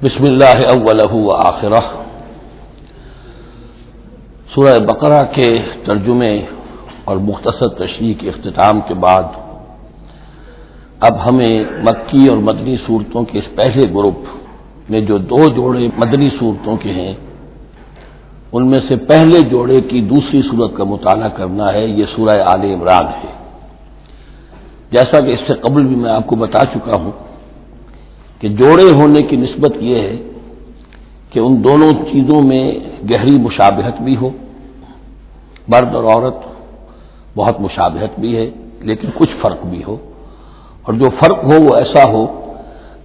بسم اللہ اولہ و آخرہ۔ سورہ بقرہ کے ترجمے اور مختصر تشریح کے اختتام کے بعد اب ہمیں مکی اور مدنی صورتوں کے اس پہلے گروپ میں جو دو جوڑے مدنی صورتوں کے ہیں ان میں سے پہلے جوڑے کی دوسری صورت کا مطالعہ کرنا ہے۔ یہ سورہ آل عمران ہے۔ جیسا کہ اس سے قبل بھی میں آپ کو بتا چکا ہوں کہ جوڑے ہونے کی نسبت یہ ہے کہ ان دونوں چیزوں میں گہری مشابہت بھی ہو، مرد اور عورت بہت مشابہت بھی ہے لیکن کچھ فرق بھی ہو، اور جو فرق ہو وہ ایسا ہو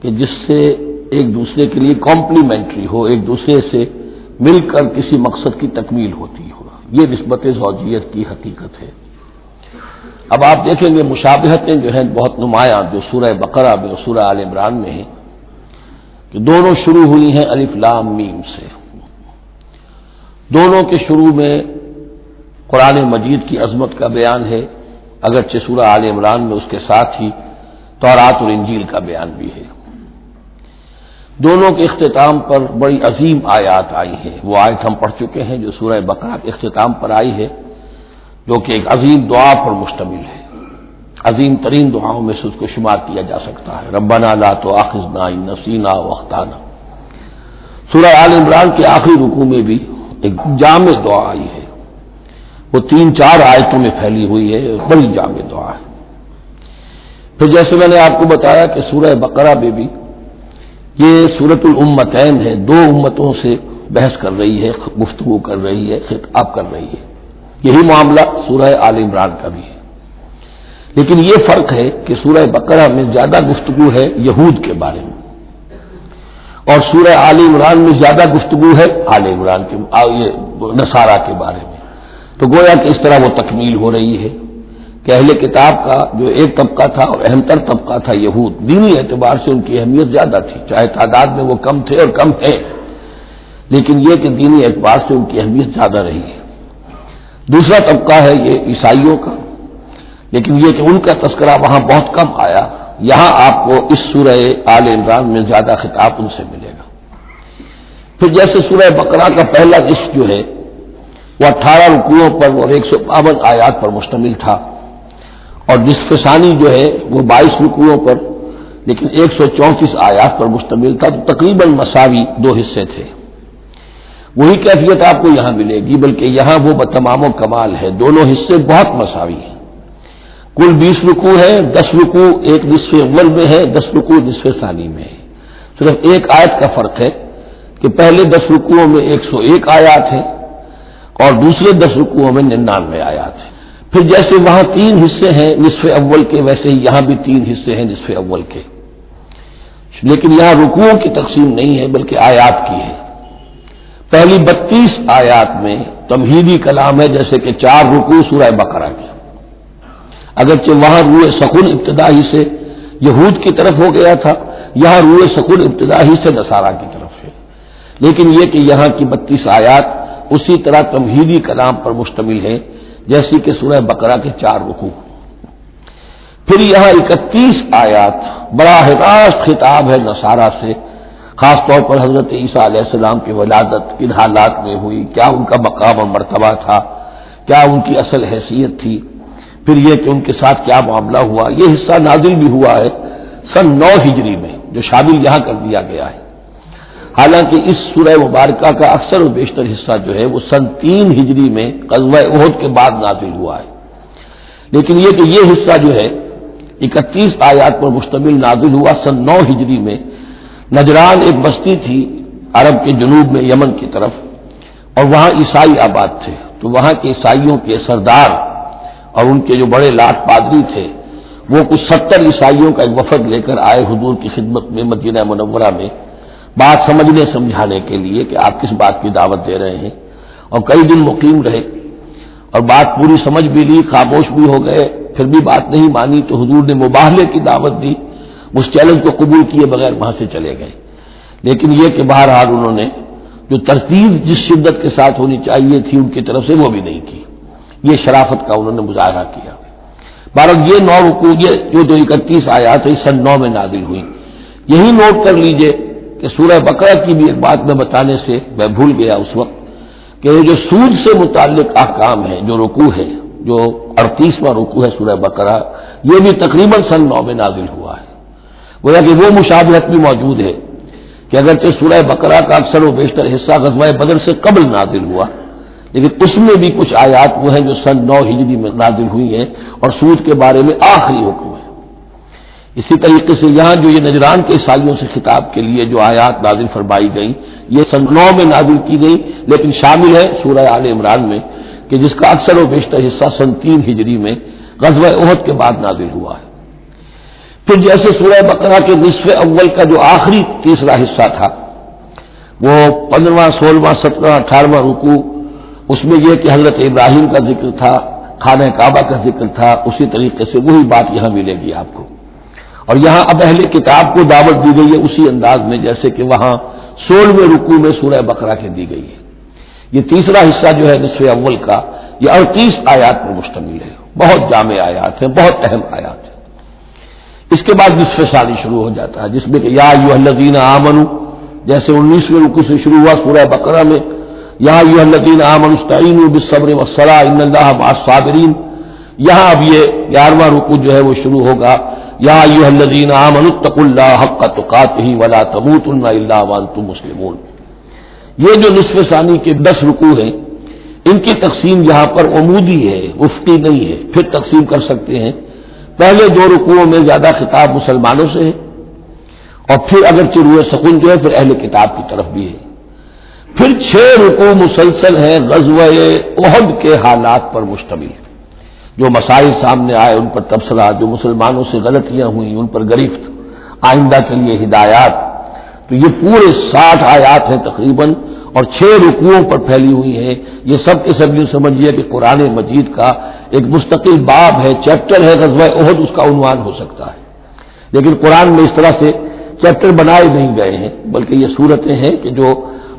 کہ جس سے ایک دوسرے کے لیے کمپلیمنٹری ہو، ایک دوسرے سے مل کر کسی مقصد کی تکمیل ہوتی ہو۔ یہ نسبت زوجیت کی حقیقت ہے۔ اب آپ دیکھیں گے مشابہتیں جو ہیں بہت نمایاں جو سورہ بقرہ میں اور سورہ آل عمران میں ہیں کہ دونوں شروع ہوئی ہیں الف لام میم سے۔ دونوں کے شروع میں قرآن مجید کی عظمت کا بیان ہے، اگرچہ سورہ آل عمران میں اس کے ساتھ ہی تورات اور انجیل کا بیان بھی ہے۔ دونوں کے اختتام پر بڑی عظیم آیات آئی ہیں۔ وہ آیت ہم پڑھ چکے ہیں جو سورہ بقرہ کے اختتام پر آئی ہے، جو کہ ایک عظیم دعا پر مشتمل ہے۔ عظیم ترین دعاؤں میں سے اس کو شمار کیا جا سکتا ہے، ربنا لا تؤاخذنا ان نسینا واخطانا۔ سورہ آل عمران کے آخری رکوع میں بھی ایک جامع دعا آئی ہے، وہ 3-4 آیتوں میں پھیلی ہوئی ہے، بڑی جامع دعا ہے۔ پھر جیسے میں نے آپ کو بتایا کہ سورہ بقرہ میں بھی یہ سورۃ الامتین ہے، دو امتوں سے بحث کر رہی ہے، گفتگو کر رہی ہے، خطاب کر رہی ہے۔ یہی معاملہ سورہ آل عمران کا بھی ہے، لیکن یہ فرق ہے کہ سورہ بقرہ میں زیادہ گفتگو ہے یہود کے بارے میں، اور سورہ آل عمران میں زیادہ گفتگو ہے آل عمران کے نصارہ کے بارے میں۔ تو گویا کہ اس طرح وہ تکمیل ہو رہی ہے کہ اہل کتاب کا جو ایک طبقہ تھا اور اہم تر طبقہ تھا یہود، دینی اعتبار سے ان کی اہمیت زیادہ تھی، چاہے تعداد میں وہ کم تھے اور کم ہیں، لیکن یہ کہ دینی اعتبار سے ان کی اہمیت زیادہ رہی ہے۔ دوسرا طبقہ ہے یہ عیسائیوں کا، لیکن یہ کہ ان کا تذکرہ وہاں بہت کم آیا، یہاں آپ کو اس سورہ آل عمران میں زیادہ خطاب ان سے ملے گا۔ پھر جیسے سورہ بقرہ کا پہلا نصف جو ہے وہ 18 رکوعوں پر اور 152 آیات پر مشتمل تھا، اور نصف ثانی جو ہے وہ 22 رکوعوں پر لیکن 134 آیات پر مشتمل تھا، تو تقریباً مساوی دو حصے تھے۔ وہی کیفیت آپ کو یہاں ملے گی، بلکہ یہاں وہ بتمام و کمال ہے، دونوں حصے بہت مساوی ہیں۔ کل 20 رکوع ہے، 10 رکوع ایک نصف اول میں ہے، 10 رکوع نصف ثانی میں ہے۔ صرف ایک آیت کا فرق ہے کہ پہلے 10 رکوعوں میں 101 آیات ہیں اور دوسرے 10 رکوعوں میں 99 آیات ہیں۔ پھر جیسے وہاں 3 حصے ہیں نصف اول کے، ویسے ہی یہاں بھی 3 حصے ہیں نصف اول کے، لیکن یہاں رکوعوں کی تقسیم نہیں ہے بلکہ آیات کی ہے۔ پہلی 32 آیات میں تمہیدی کلام ہے، جیسے کہ 4 رکوع سورہ بقرہ کے، اگرچہ وہاں روح سکون ابتدا ہی سے یہود کی طرف ہو گیا تھا، یہاں روح سکون ابتدا ہی سے نصارہ کی طرف ہے، لیکن یہ کہ یہاں کی 32 آیات اسی طرح تمہیدی کلام پر مشتمل ہے جیسی کہ سورہ بقرہ کے 4 رکوع۔ پھر یہاں 31 آیات براہ راست خطاب ہے نصارہ سے، خاص طور پر حضرت عیسیٰ علیہ السلام کی ولادت کن حالات میں ہوئی، کیا ان کا مقام و مرتبہ تھا، کیا ان کی اصل حیثیت تھی، پھر یہ کہ ان کے ساتھ کیا معاملہ ہوا۔ یہ حصہ نازل بھی ہوا ہے سن 9 ہجری میں، جو شامل یہاں کر دیا گیا ہے، حالانکہ اس سورہ مبارکہ کا اکثر و بیشتر حصہ جو ہے وہ سن 3 ہجری میں غزوہ احد کے بعد نازل ہوا ہے، لیکن یہ کہ یہ حصہ جو ہے 31 آیات پر مشتمل نازل ہوا سن 9 ہجری میں۔ نجران ایک بستی تھی عرب کے جنوب میں یمن کی طرف، اور وہاں عیسائی آباد تھے، تو وہاں کے عیسائیوں کے سردار اور ان کے جو بڑے لاٹ پادری تھے وہ کچھ 70 عیسائیوں کا ایک وفد لے کر آئے حضور کی خدمت میں مدینہ منورہ میں، بات سمجھنے سمجھانے کے لیے کہ آپ کس بات کی دعوت دے رہے ہیں، اور کئی دن مقیم رہے اور بات پوری سمجھ بھی لی، خاموش بھی ہو گئے، پھر بھی بات نہیں مانی تو حضور نے مباہلے کی دعوت دی، اس چیلنج کو قبول کیے بغیر وہاں سے چلے گئے، لیکن یہ کہ بہرحال انہوں نے جو ترتیب جس شدت کے ساتھ ہونی چاہیے تھی ان کی طرف سے وہ بھی نہیں کی، یہ شرافت کا انہوں نے مظاہرہ کیا۔ بہرحال یہ 9 رکوع جو 31 آیات ہے سن 9 میں نازل ہوئی۔ یہی نوٹ کر لیجئے کہ سورہ بقرہ کی بھی ایک بات میں بتانے سے میں بھول گیا اس وقت کہ یہ جو سود سے متعلق احکام ہیں، جو رکوع ہے، جو 38واں رکوع ہے سورہ بقرہ، یہ بھی تقریباً سن 9 میں نازل ہوا ہے۔ گویا کہ وہ مشابہت بھی موجود ہے کہ اگرچہ سورہ بقرہ کا اکثر و بیشتر حصہ غزوہ بدر سے قبل نازل ہوا، لیکن اس میں بھی کچھ آیات وہ ہیں جو سن 9 ہجری میں نازل ہوئی ہیں اور سود کے بارے میں آخری حکم ہے۔ اسی طریقے سے یہاں جو یہ نجران کے عیسائیوں سے خطاب کے لیے جو آیات نازل فرمائی گئیں، یہ سن 9 میں نازل کی گئی، لیکن شامل ہے سورہ آل عمران میں کہ جس کا اکثر و بیشتر حصہ سن 3 ہجری میں غزوہ احد کے بعد نازل ہوا ہے۔ پھر جیسے سورہ بقرہ کے نصف اول کا جو آخری تیسرا حصہ تھا، وہ 15واں، 16واں، 17واں، 18واں رکوع، اس میں یہ کہ حضرت ابراہیم کا ذکر تھا، خانہ کعبہ کا ذکر تھا، اسی طریقے سے وہی بات یہاں ملے گی آپ کو۔ اور یہاں اب اہل کتاب کو دعوت دی گئی ہے اسی انداز میں جیسے کہ وہاں 16ویں رکوع میں سورہ بقرہ کے دی گئی ہے۔ یہ تیسرا حصہ جو ہے نصف اول کا، یہ 38 آیات پر مشتمل ہے، بہت جامع آیات ہیں، بہت اہم آیات ہیں۔ اس کے بعد نصف ثانی شروع ہو جاتا ہے جس میں کہ یا ایھا الذین آمنوا، جیسے 19ویں رکوع سے شروع ہوا سورہ بقرہ میں یا ایھا الذین آمنوا استعینوا بالصبر والصلاۃ ان اللہ مع الصابرین، یہاں اب یہ 11واں رکوع جو ہے وہ شروع ہوگا یا ایھا الذین آمنوا اتقوا اللہ حق تقاتہ ولا تموتن الا وانتم مسلمون۔ یہ جو نصف ثانی کے 10 رکوع ہیں، ان کی تقسیم یہاں پر عمودی ہے، افقی نہیں ہے، پھر تقسیم کر سکتے ہیں۔ پہلے 2 رکوعوں میں زیادہ خطاب مسلمانوں سے ہے، اور پھر اگرچہ روئے سخن جو ہے پھر اہل کتاب کی طرف بھی ہے۔ پھر 6 رکوع مسلسل ہیں غزوہ احد کے حالات پر مشتمل، جو مسائل سامنے آئے ان پر تبصرہ، جو مسلمانوں سے غلطیاں ہوئیں ان پر گرفت، آئندہ کے لیے ہدایات۔ تو یہ پورے 60 آیات ہیں تقریباً، اور 6 رکوعوں پر پھیلی ہوئی ہیں۔ یہ سب کے سب یہ سمجھیے کہ قرآن مجید کا ایک مستقل باب ہے، چیپٹر ہے غزوہ احد، اس کا عنوان ہو سکتا ہے، لیکن قرآن میں اس طرح سے چیپٹر بنائے نہیں گئے ہیں، بلکہ یہ صورتیں ہیں کہ جو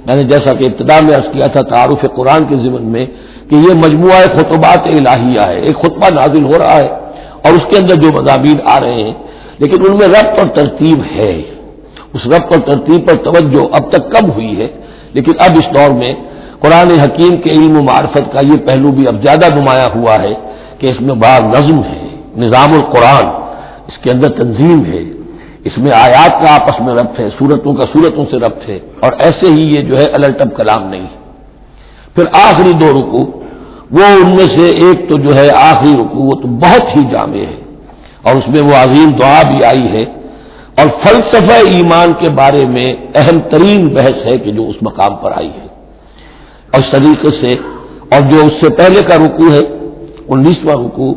میں نے جیسا کہ ابتدا میں عرض کیا تھا تعارف قرآن کے ضمن میں کہ یہ مجموعہ خطبات الہیہ ہے، ایک خطبہ نازل ہو رہا ہے اور اس کے اندر جو مضامین آ رہے ہیں، لیکن ان میں ربط اور ترتیب ہے۔ اس ربط اور ترتیب پر توجہ اب تک کم ہوئی ہے، لیکن اب اس دور میں قرآن حکیم کے علم و معرفت کا یہ پہلو بھی اب زیادہ نمایاں ہوا ہے کہ اس میں بڑا نظم ہے، نظام القرآن، اس کے اندر تنظیم ہے، اس میں آیات کا آپس میں ربط ہے، سورتوں کا سورتوں سے ربط ہے، اور ایسے ہی یہ جو ہے الٹب کلام نہیں ہے۔ پھر آخری 2 رکوع، وہ ان میں سے ایک تو جو ہے آخری رکوع وہ تو بہت ہی جامع ہے، اور اس میں وہ عظیم دعا بھی آئی ہے، اور فلسفہ ایمان کے بارے میں اہم ترین بحث ہے کہ جو اس مقام پر آئی ہے۔ اور اس طریقے سے اور جو اس سے پہلے کا رکوع ہے 19واں رکوع،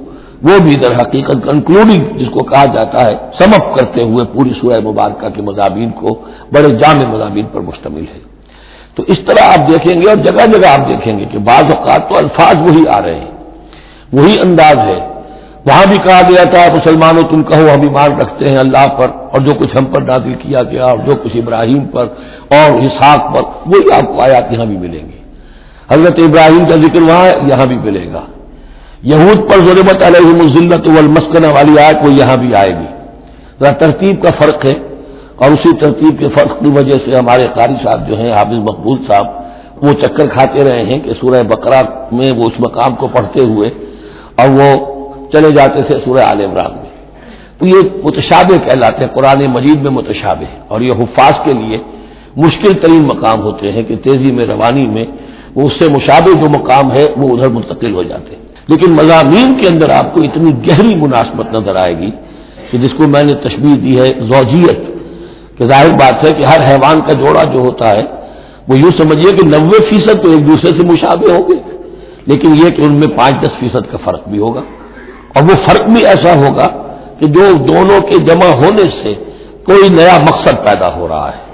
وہ بھی در حقیقت کنکلوڈنگ جس کو کہا جاتا ہے، سم اپ کرتے ہوئے پوری سورہ مبارکہ کے مضامین کو، بڑے جامع مضامین پر مشتمل ہے۔ تو اس طرح آپ دیکھیں گے اور جگہ جگہ آپ دیکھیں گے کہ بعض اوقات تو الفاظ وہی آ رہے ہیں، وہی انداز ہے۔ وہاں بھی کہا گیا تھا مسلمانوں تم کہو ہم ایمان رکھتے ہیں اللہ پر اور جو کچھ ہم پر نازل کیا گیا اور جو کچھ ابراہیم پر اور اسحاق پر، وہی آپ کو آیات یہاں بھی ملیں گی۔ حضرت ابراہیم کا ذکر وہاں یہاں بھی ملے گا۔ یہود پر ضربت علیہم الذلۃ والمسکنہ والی آیت وہ یہاں بھی آئے گی۔ ذرا ترتیب کا فرق ہے، اور اسی ترتیب کے فرق کی وجہ سے ہمارے قاری صاحب جو ہیں حافظ مقبول صاحب، وہ چکر کھاتے رہے ہیں کہ سورہ بقرہ میں وہ اس مقام کو پڑھتے ہوئے اور وہ چلے جاتے تھے سورہ آل عمران میں۔ تو یہ متشابہ کہلاتے ہیں، قرآن مجید میں متشابہ، اور یہ حفاظ کے لیے مشکل ترین مقام ہوتے ہیں کہ تیزی میں روانی میں وہ اس سے مشابہ جو مقام ہے وہ ادھر منتقل ہو جاتے ہیں۔ لیکن مضامین کے اندر آپ کو اتنی گہری مناسبت نظر آئے گی کہ جس کو میں نے تشبیہ دی ہے زوجیت، کہ ظاہر بات ہے کہ ہر حیوان کا جوڑا جو ہوتا ہے وہ یوں سمجھیے کہ 90% تو ایک دوسرے سے مشابہ ہوں گے، لیکن یہ کہ ان میں 5-10% کا فرق بھی ہوگا، اور وہ فرق بھی ایسا ہوگا کہ جو دونوں کے جمع ہونے سے کوئی نیا مقصد پیدا ہو رہا ہے۔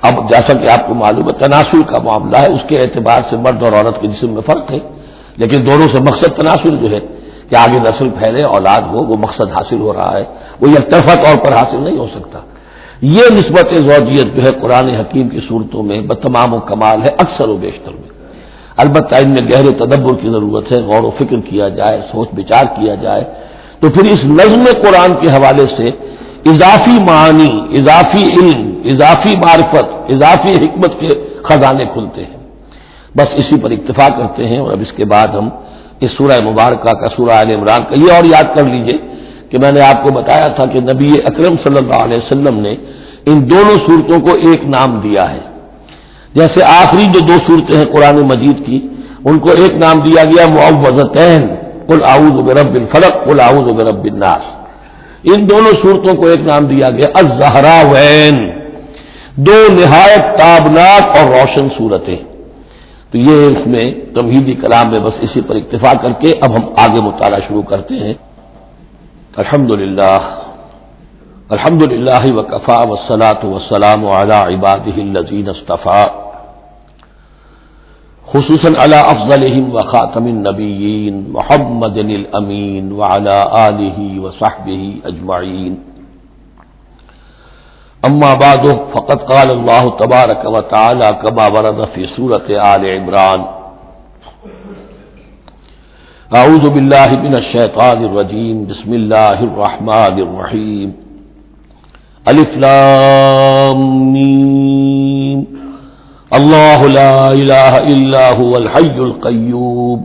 اب جیسا کہ آپ کو معلوم ہے تناسل کا معاملہ ہے، اس کے اعتبار سے مرد اور عورت کے جسم میں فرق ہے، لیکن دونوں سے مقصد تناسل جو ہے کہ آگے نسل پھیلے، اولاد ہو، وہ مقصد حاصل ہو رہا ہے، وہ یک طرفہ طور پر حاصل نہیں ہو سکتا۔ یہ نسبت زوجیت جو ہے قرآن حکیم کی صورتوں میں بتمام و کمال ہے اکثر و بیشتر میں۔ البتہ ان میں گہرے تدبر کی ضرورت ہے، غور و فکر کیا جائے، سوچ بچار کیا جائے، تو پھر اس نظم قرآن کے حوالے سے اضافی معانی، اضافی علم اضافی معرفت، اضافی حکمت کے خزانے کھلتے ہیں۔ بس اسی پر اکتفا کرتے ہیں، اور اب اس کے بعد ہم اس سورہ مبارکہ کا سورہ آل عمران کا یہ اور یاد کر لیجئے کہ میں نے آپ کو بتایا تھا کہ نبی اکرم صلی اللہ علیہ وسلم نے ان دونوں صورتوں کو ایک نام دیا ہے۔ جیسے آخری جو دو صورتیں ہیں قرآن مجید کی، ان کو ایک نام دیا گیا معوذتین، قل اعوذ برب الفلق قل اعوذ برب الناس۔ ان دونوں صورتوں کو ایک نام دیا گیا الزہراوین، دو نہایت تابناک اور روشن صورتیں۔ تو یہ اس میں تمہیدی کلام میں بس اسی پر اکتفا کر کے اب ہم آگے مطالعہ شروع کرتے ہیں۔ الحمدللہ وکفی والصلاۃ والسلام علی عبادہ الذین اصطفی، خصوصاً علی افضلہم وخاتم النبیین محمد الامین وعلی آلہ وصحبہ اجمعین۔ اما بعد فقد قال اللہ تبارک وتعالی کما ورد فی سورۃ آل عمران، اعوذ باللہ من الشیطان الرجیم، بسم اللہ الرحمن الرحیم، الف لام میم، اللہ لا الہ الا هو الحی القیوم،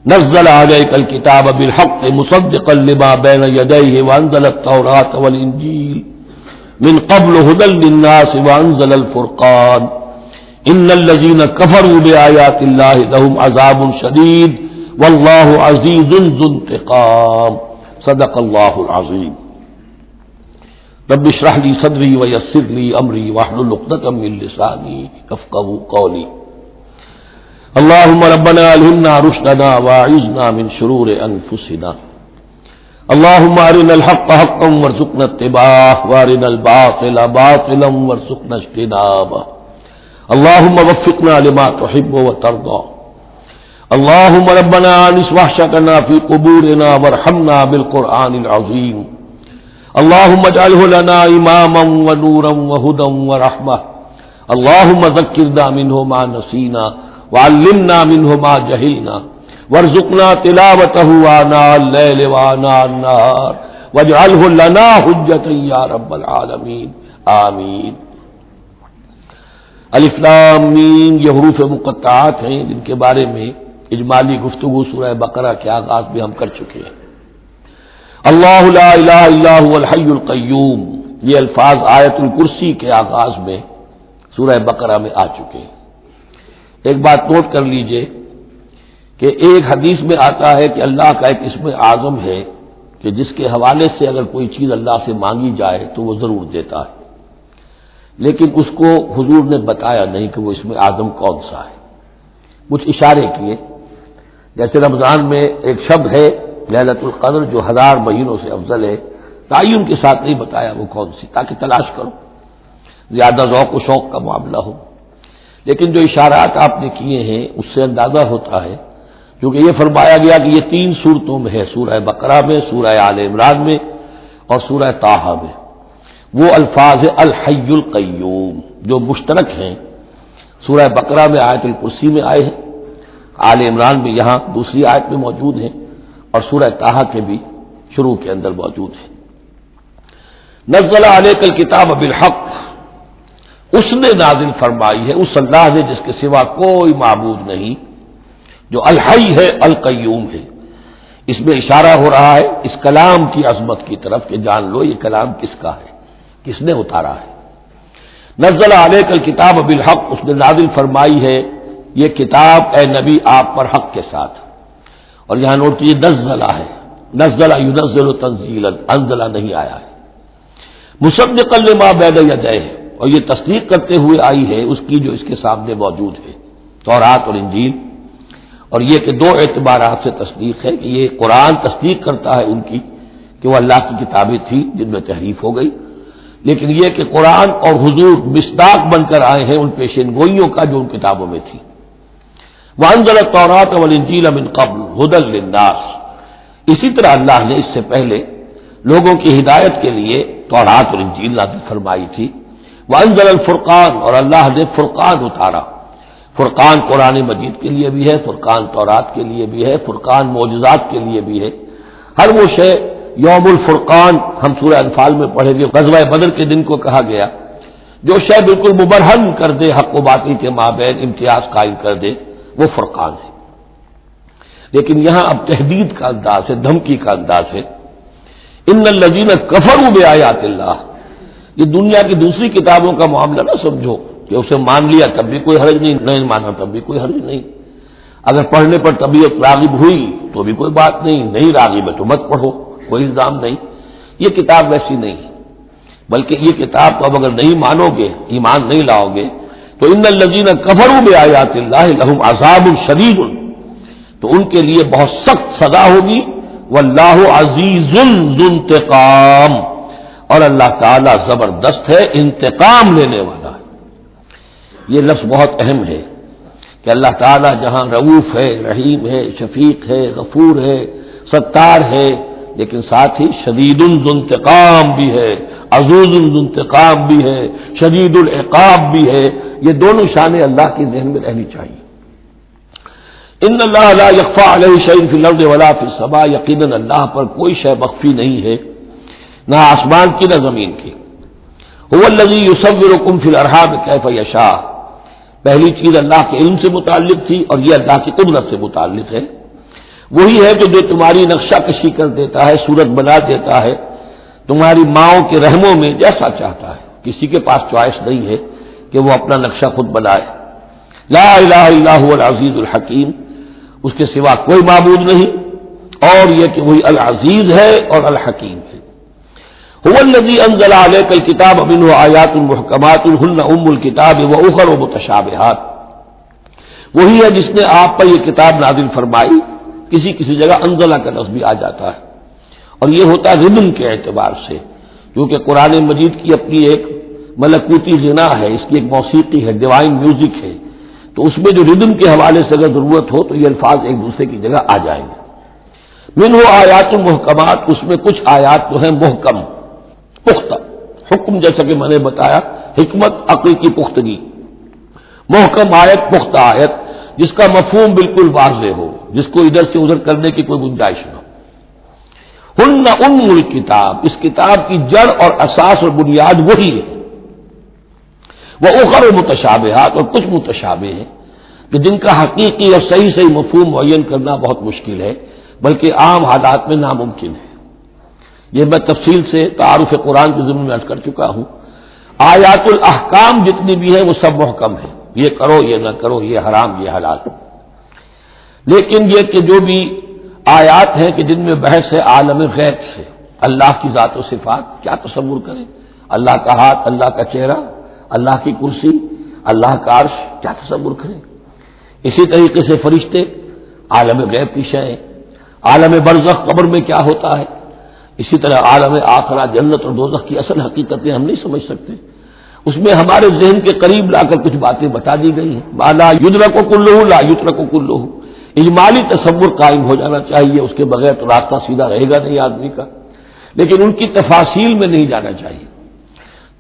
نزل علیک الکتاب بالحق مصدقا لما بین یدیہ وانزل التوراۃ والانجیل من قبل هدى للناس وانزل الفرقان ان الذين كفروا بآيات الله لهم عذاب شديد والله عزيز ذو انتقام، صدق الله العظيم۔ رب اشرح لي صدري ويسر لي امري واحلل عقدة من لساني يفقهوا قولي۔ اللهم ربنا الهمنا رشدنا واعذنا من شرور انفسنا، اللهم ارنا الحق حقا وارزقنا اتباعه وارنا الباطل باطلا وارزقنا اجتنابه، اللهم وفقنا لما تحب وترضى، اللهم ربنا انس وحشتنا في قبورنا وارحمنا بالقرآن العظيم، اللهم اجعله لنا اماما ونورا وهدى ورحمة، اللهم ذكرنا منه ما نسينا وعلمنا منه ما جهلنا وارزقنا تلاوته آناء الليل وآناء النهار واجعله لنا حجة یا رب العالمین، آمین۔ الف لام میم یہ حروف مقطعات ہیں جن کے بارے میں اجمالی گفتگو سورہ بقرہ کے آغاز میں ہم کر چکے ہیں۔ اللہ لا الہ الا هو الحی القیوم، یہ الفاظ آیت الکرسی کے آغاز میں سورہ بقرہ میں آ چکے ہیں۔ ایک بات نوٹ کر لیجئے کہ ایک حدیث میں آتا ہے کہ اللہ کا ایک اسم اعظم ہے کہ جس کے حوالے سے اگر کوئی چیز اللہ سے مانگی جائے تو وہ ضرور دیتا ہے، لیکن اس کو حضور نے بتایا نہیں کہ وہ اسم اعظم کون سا ہے۔ کچھ اشارے کیے، جیسے رمضان میں ایک شب ہے لیلۃ القدر جو 1000 مہینوں سے افضل ہے، تعین کے ساتھ نہیں بتایا وہ کون سی، تاکہ تلاش کرو، زیادہ ذوق و شوق کا معاملہ ہو۔ لیکن جو اشارات آپ نے کیے ہیں اس سے اندازہ ہوتا ہے، کیونکہ یہ فرمایا گیا کہ یہ 3 صورتوں میں ہے، سورہ بقرہ میں، سورہ آل عمران میں اور سورہ طٰہٰ میں، وہ الفاظ الحی القیوم جو مشترک ہیں، سورہ بقرہ میں آیت الکرسی میں آئے ہیں، آل عمران میں یہاں دوسری آیت میں موجود ہیں، اور سورہ طٰہٰ کے بھی شروع کے اندر موجود ہیں۔ نزل علیک الکتاب بالحق، اس نے نازل فرمائی ہے، اس اللہ نے جس کے سوا کوئی معبود نہیں، جو الحی ہے القیوم ہے۔ اس میں اشارہ ہو رہا ہے اس کلام کی عظمت کی طرف کہ جان لو یہ کلام کس کا ہے، کس نے اتارا ہے۔ نزل علیک الکتاب بالحق، اس نے نازل فرمائی ہے یہ کتاب اے نبی آپ پر حق کے ساتھ، اور یہاں نوٹ کیجیے نزلہ ہے، نزل ینزل تنزیلا، انزلہ نہیں آیا ہے، مصدقا لما بین یدیہ، اور یہ تصدیق کرتے ہوئے آئی ہے اس کی جو اس کے سامنے موجود ہے، تورات اور انجیل۔ اور یہ کہ 2 اعتبارات سے تصدیق ہے کہ یہ قرآن تصدیق کرتا ہے ان کی کہ وہ اللہ کی کتابیں تھیں جن میں تحریف ہو گئی، لیکن یہ کہ قرآن اور حضور مصداق بن کر آئے ہیں ان پیشین گوئیوں کا جو ان کتابوں میں تھی۔ وانزل التوراۃ والانجیل من قبل ھدی للناس، اسی طرح اللہ نے اس سے پہلے لوگوں کی ہدایت کے لیے تورات اور انجیل نازل فرمائی تھی۔ وانزل الفرقان، اور اللہ نے فرقان اتارا، فرقان قرآن مجید کے لیے بھی ہے، فرقان تورات کے لیے بھی ہے، فرقان معجزات کے لیے بھی ہے۔ ہر وہ شے یوم الفرقان ہم سورہ انفال میں پڑھیں گے، غزوہ بدر کے دن کو کہا گیا جو شے بالکل مبرہن کر دے حق و باطل کے مابین امتیاز قائم کر دے، وہ فرقان ہے۔ لیکن یہاں اب تحدید کا انداز ہے، دھمکی کا انداز ہے۔ ان الذین کفروا بآیات اللہ، یہ دنیا کی دوسری کتابوں کا معاملہ نہ سمجھو کہ اسے مان لیا تب بھی کوئی حرج نہیں، نہیں مانا تب بھی کوئی حرج نہیں، اگر پڑھنے پر طبیعت راغب ہوئی تو بھی کوئی بات نہیں، نہیں راغب ہے تو مت پڑھو، کوئی الزام نہیں۔ یہ کتاب ویسی نہیں ہے، بلکہ یہ کتاب تو اب اگر نہیں مانو گے، ایمان نہیں لاؤ گے، تو ان الذین کفروا بآیات اللہ لہم عذاب شدید، تو ان کے لیے بہت سخت سزا ہوگی، واللہ عزیز ذو انتقام، اور اللہ تعالی زبردست ہے، انتقام لینے والا ہے۔ یہ لفظ بہت اہم ہے کہ اللہ تعالیٰ جہاں رؤوف ہے، رحیم ہے، شفیق ہے، غفور ہے، ستار ہے، لیکن ساتھ ہی شدید ذو انتقام بھی ہے، عزوز ذو انتقام بھی ہے، شدید العقاب بھی ہے۔ یہ دونوں شانیں اللہ کی ذہن میں رہنی چاہیے۔ ان اللہ لا یخفی علیہ شیء فی الارض ولا فی السماء، یقیناً اللہ پر کوئی شے مخفی نہیں ہے، نہ آسمان کی نہ زمین کی۔ هو الذی یصورکم فی الارحام کیف یشاء، پہلی چیز اللہ کے علم سے متعلق تھی، اور یہ اللہ کی قدرت سے متعلق ہے۔ وہی ہے کہ جو تمہاری نقشہ کشی کر دیتا ہے، صورت بنا دیتا ہے تمہاری ماؤں کے رحموں میں جیسا چاہتا ہے، کسی کے پاس چوائس نہیں ہے کہ وہ اپنا نقشہ خود بنائے۔ لا الہ الا هو العزیز الحکیم، اس کے سوا کوئی معبود نہیں، اور یہ کہ وہی العزیز ہے اور الحکیم ہے۔ هو الذی انزل علیک الکتاب منہ آیات محکمات ہن ام الکتاب واخر متشابہات، وہی ہے جس نے آپ پر یہ کتاب نازل فرمائی، کسی کسی جگہ انزلہ کا لفظ بھی آ جاتا ہے، اور یہ ہوتا ہے ردم کے اعتبار سے، کیونکہ قرآن مجید کی اپنی ایک ملکوتی غنا ہے، اس کی ایک موسیقی ہے، ڈیوائن میوزک ہے، تو اس میں جو ردم کے حوالے سے اگر ضرورت ہو تو یہ الفاظ ایک دوسرے کی جگہ آ جائیں گے۔ منہ آیات محکمات، اس میں کچھ آیات جو ہیں محکم، پختہ، حکم جیسا کہ میں نے بتایا، حکمت عقل کی پختگی، محکم آیت، پختہ آیت جس کا مفہوم بالکل واضح ہو، جس کو ادھر سے ادھر کرنے کی کوئی گنجائش نہ ہو۔ ہن ام الکتاب، اس کتاب کی جڑ اور اساس اور بنیاد وہی ہے۔ وہ اخر متشابہات، اور کچھ متشابہ ہیں کہ جن کا حقیقی اور صحیح مفہوم معین کرنا بہت مشکل ہے، بلکہ عام حالات میں ناممکن ہے۔ یہ میں تفصیل سے تعارف قرآن کے ضمن میں عرض کر چکا ہوں۔ آیات الاحکام جتنی بھی ہیں وہ سب محکم ہیں، یہ کرو یہ نہ کرو، یہ حرام یہ حلال، لیکن یہ کہ جو بھی آیات ہیں کہ جن میں بحث ہے عالم غیب سے، اللہ کی ذات و صفات، کیا تصور کریں، اللہ کا ہاتھ، اللہ کا چہرہ، اللہ کی کرسی، اللہ کا عرش، کیا تصور کریں۔ اسی طریقے سے فرشتے، عالم غیب کی شے، عالم برزخ قبر میں کیا ہوتا ہے، اسی طرح عالم آخرہ جنت اور دوزخ کی اصل حقیقتیں ہم نہیں سمجھ سکتے، اس میں ہمارے ذہن کے قریب لا کر کچھ باتیں بتا دی گئی ہیں۔ ما لا یدرک کلہ لا یترک کلہ، اجمالی تصور قائم ہو جانا چاہیے، اس کے بغیر تو راستہ سیدھا رہے گا نہیں آدمی کا، لیکن ان کی تفاصیل میں نہیں جانا چاہیے۔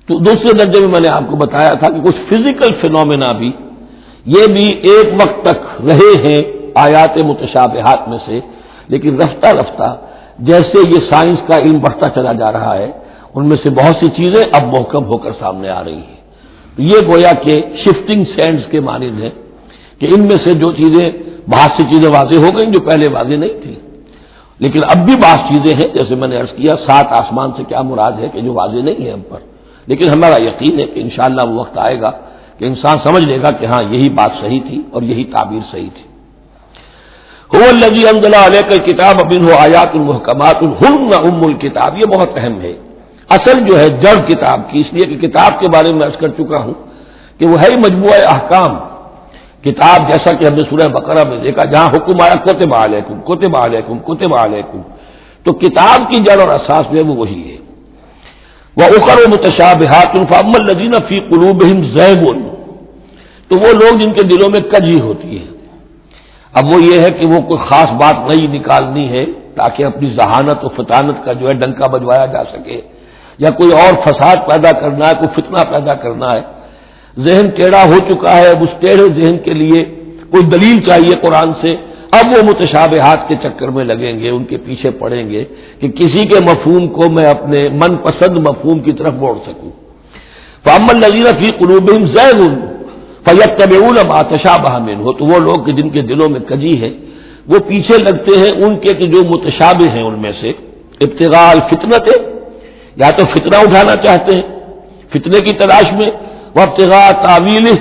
تو دوسرے درجے میں نے آپ کو بتایا تھا کہ کچھ فزیکل فینومینا بھی یہ بھی ایک وقت تک رہے ہیں آیات متشابہات میں سے، لیکن رفتہ رفتہ جیسے یہ سائنس کا علم بڑھتا چلا جا رہا ہے، ان میں سے بہت سی چیزیں اب محکم ہو کر سامنے آ رہی ہیں۔ تو یہ گویا کہ شفٹنگ سینڈز کے مانند ہے کہ ان میں سے جو چیزیں، بہت سی چیزیں واضح ہو گئیں جو پہلے واضح نہیں تھیں، لیکن اب بھی بعض چیزیں ہیں، جیسے میں نے عرض کیا، 7 آسمان سے کیا مراد ہے کہ جو واضح نہیں ہے ہم پر، لیکن ہمارا یقین ہے کہ انشاءاللہ وہ وقت آئے گا کہ انسان سمجھ لے گا کہ ہاں یہی بات صحیح تھی اور یہی تعبیر صحیح تھی۔ هو الذی انزل علیک الکتاب منہ آیات محکمات ہن ام الکتاب، یہ بہت اہم ہے، اصل جو ہے جڑ کتاب کی، اس لیے کہ کتاب کے بارے میں عرض کر چکا ہوں کہ وہ ہے مجموعہ احکام۔ کتاب جیسا کہ ہم نے سورہ بقرہ میں دیکھا جہاں حکم آیا کتب علیکم کتب علیکم کتب علیکم، تو کتاب کی جڑ اور اساس جو ہے وہ وہی ہے۔ وَأُخَرُ مُتَشَابِهَاتٌ فَأَمَّا الَّذِينَ فِي قُلُوبِهِمْ زَيْغٌ، تو وہ لوگ جن کے دلوں میں کجی ہوتی ہے، اب وہ یہ ہے کہ وہ کوئی خاص بات نہیں نکالنی ہے تاکہ اپنی ذہانت و فطانت کا جو ہے ڈنکا بجوایا جا سکے، یا کوئی اور فساد پیدا کرنا ہے، کوئی فتنہ پیدا کرنا ہے، ذہن ٹیڑھا ہو چکا ہے، اب اس ٹیڑھے ذہن کے لیے کوئی دلیل چاہیے قرآن سے، اب وہ متشابہات کے چکر میں لگیں گے، ان کے پیچھے پڑیں گے کہ کسی کے مفہوم کو میں اپنے من پسند مفہوم کی طرف موڑ سکوں۔ فاما الذین فی قلوبہم زیغ فیتبعون ما تشابہ منہ، تو وہ لوگ کہ جن کے دلوں میں کجی ہے وہ پیچھے لگتے ہیں ان کے کہ جو متشابہ ہیں ان میں سے، ابتغاء الفتنۃ، یا تو فتنہ اٹھانا چاہتے ہیں فتنے کی تلاش میں، وابتغاء تاویلہ،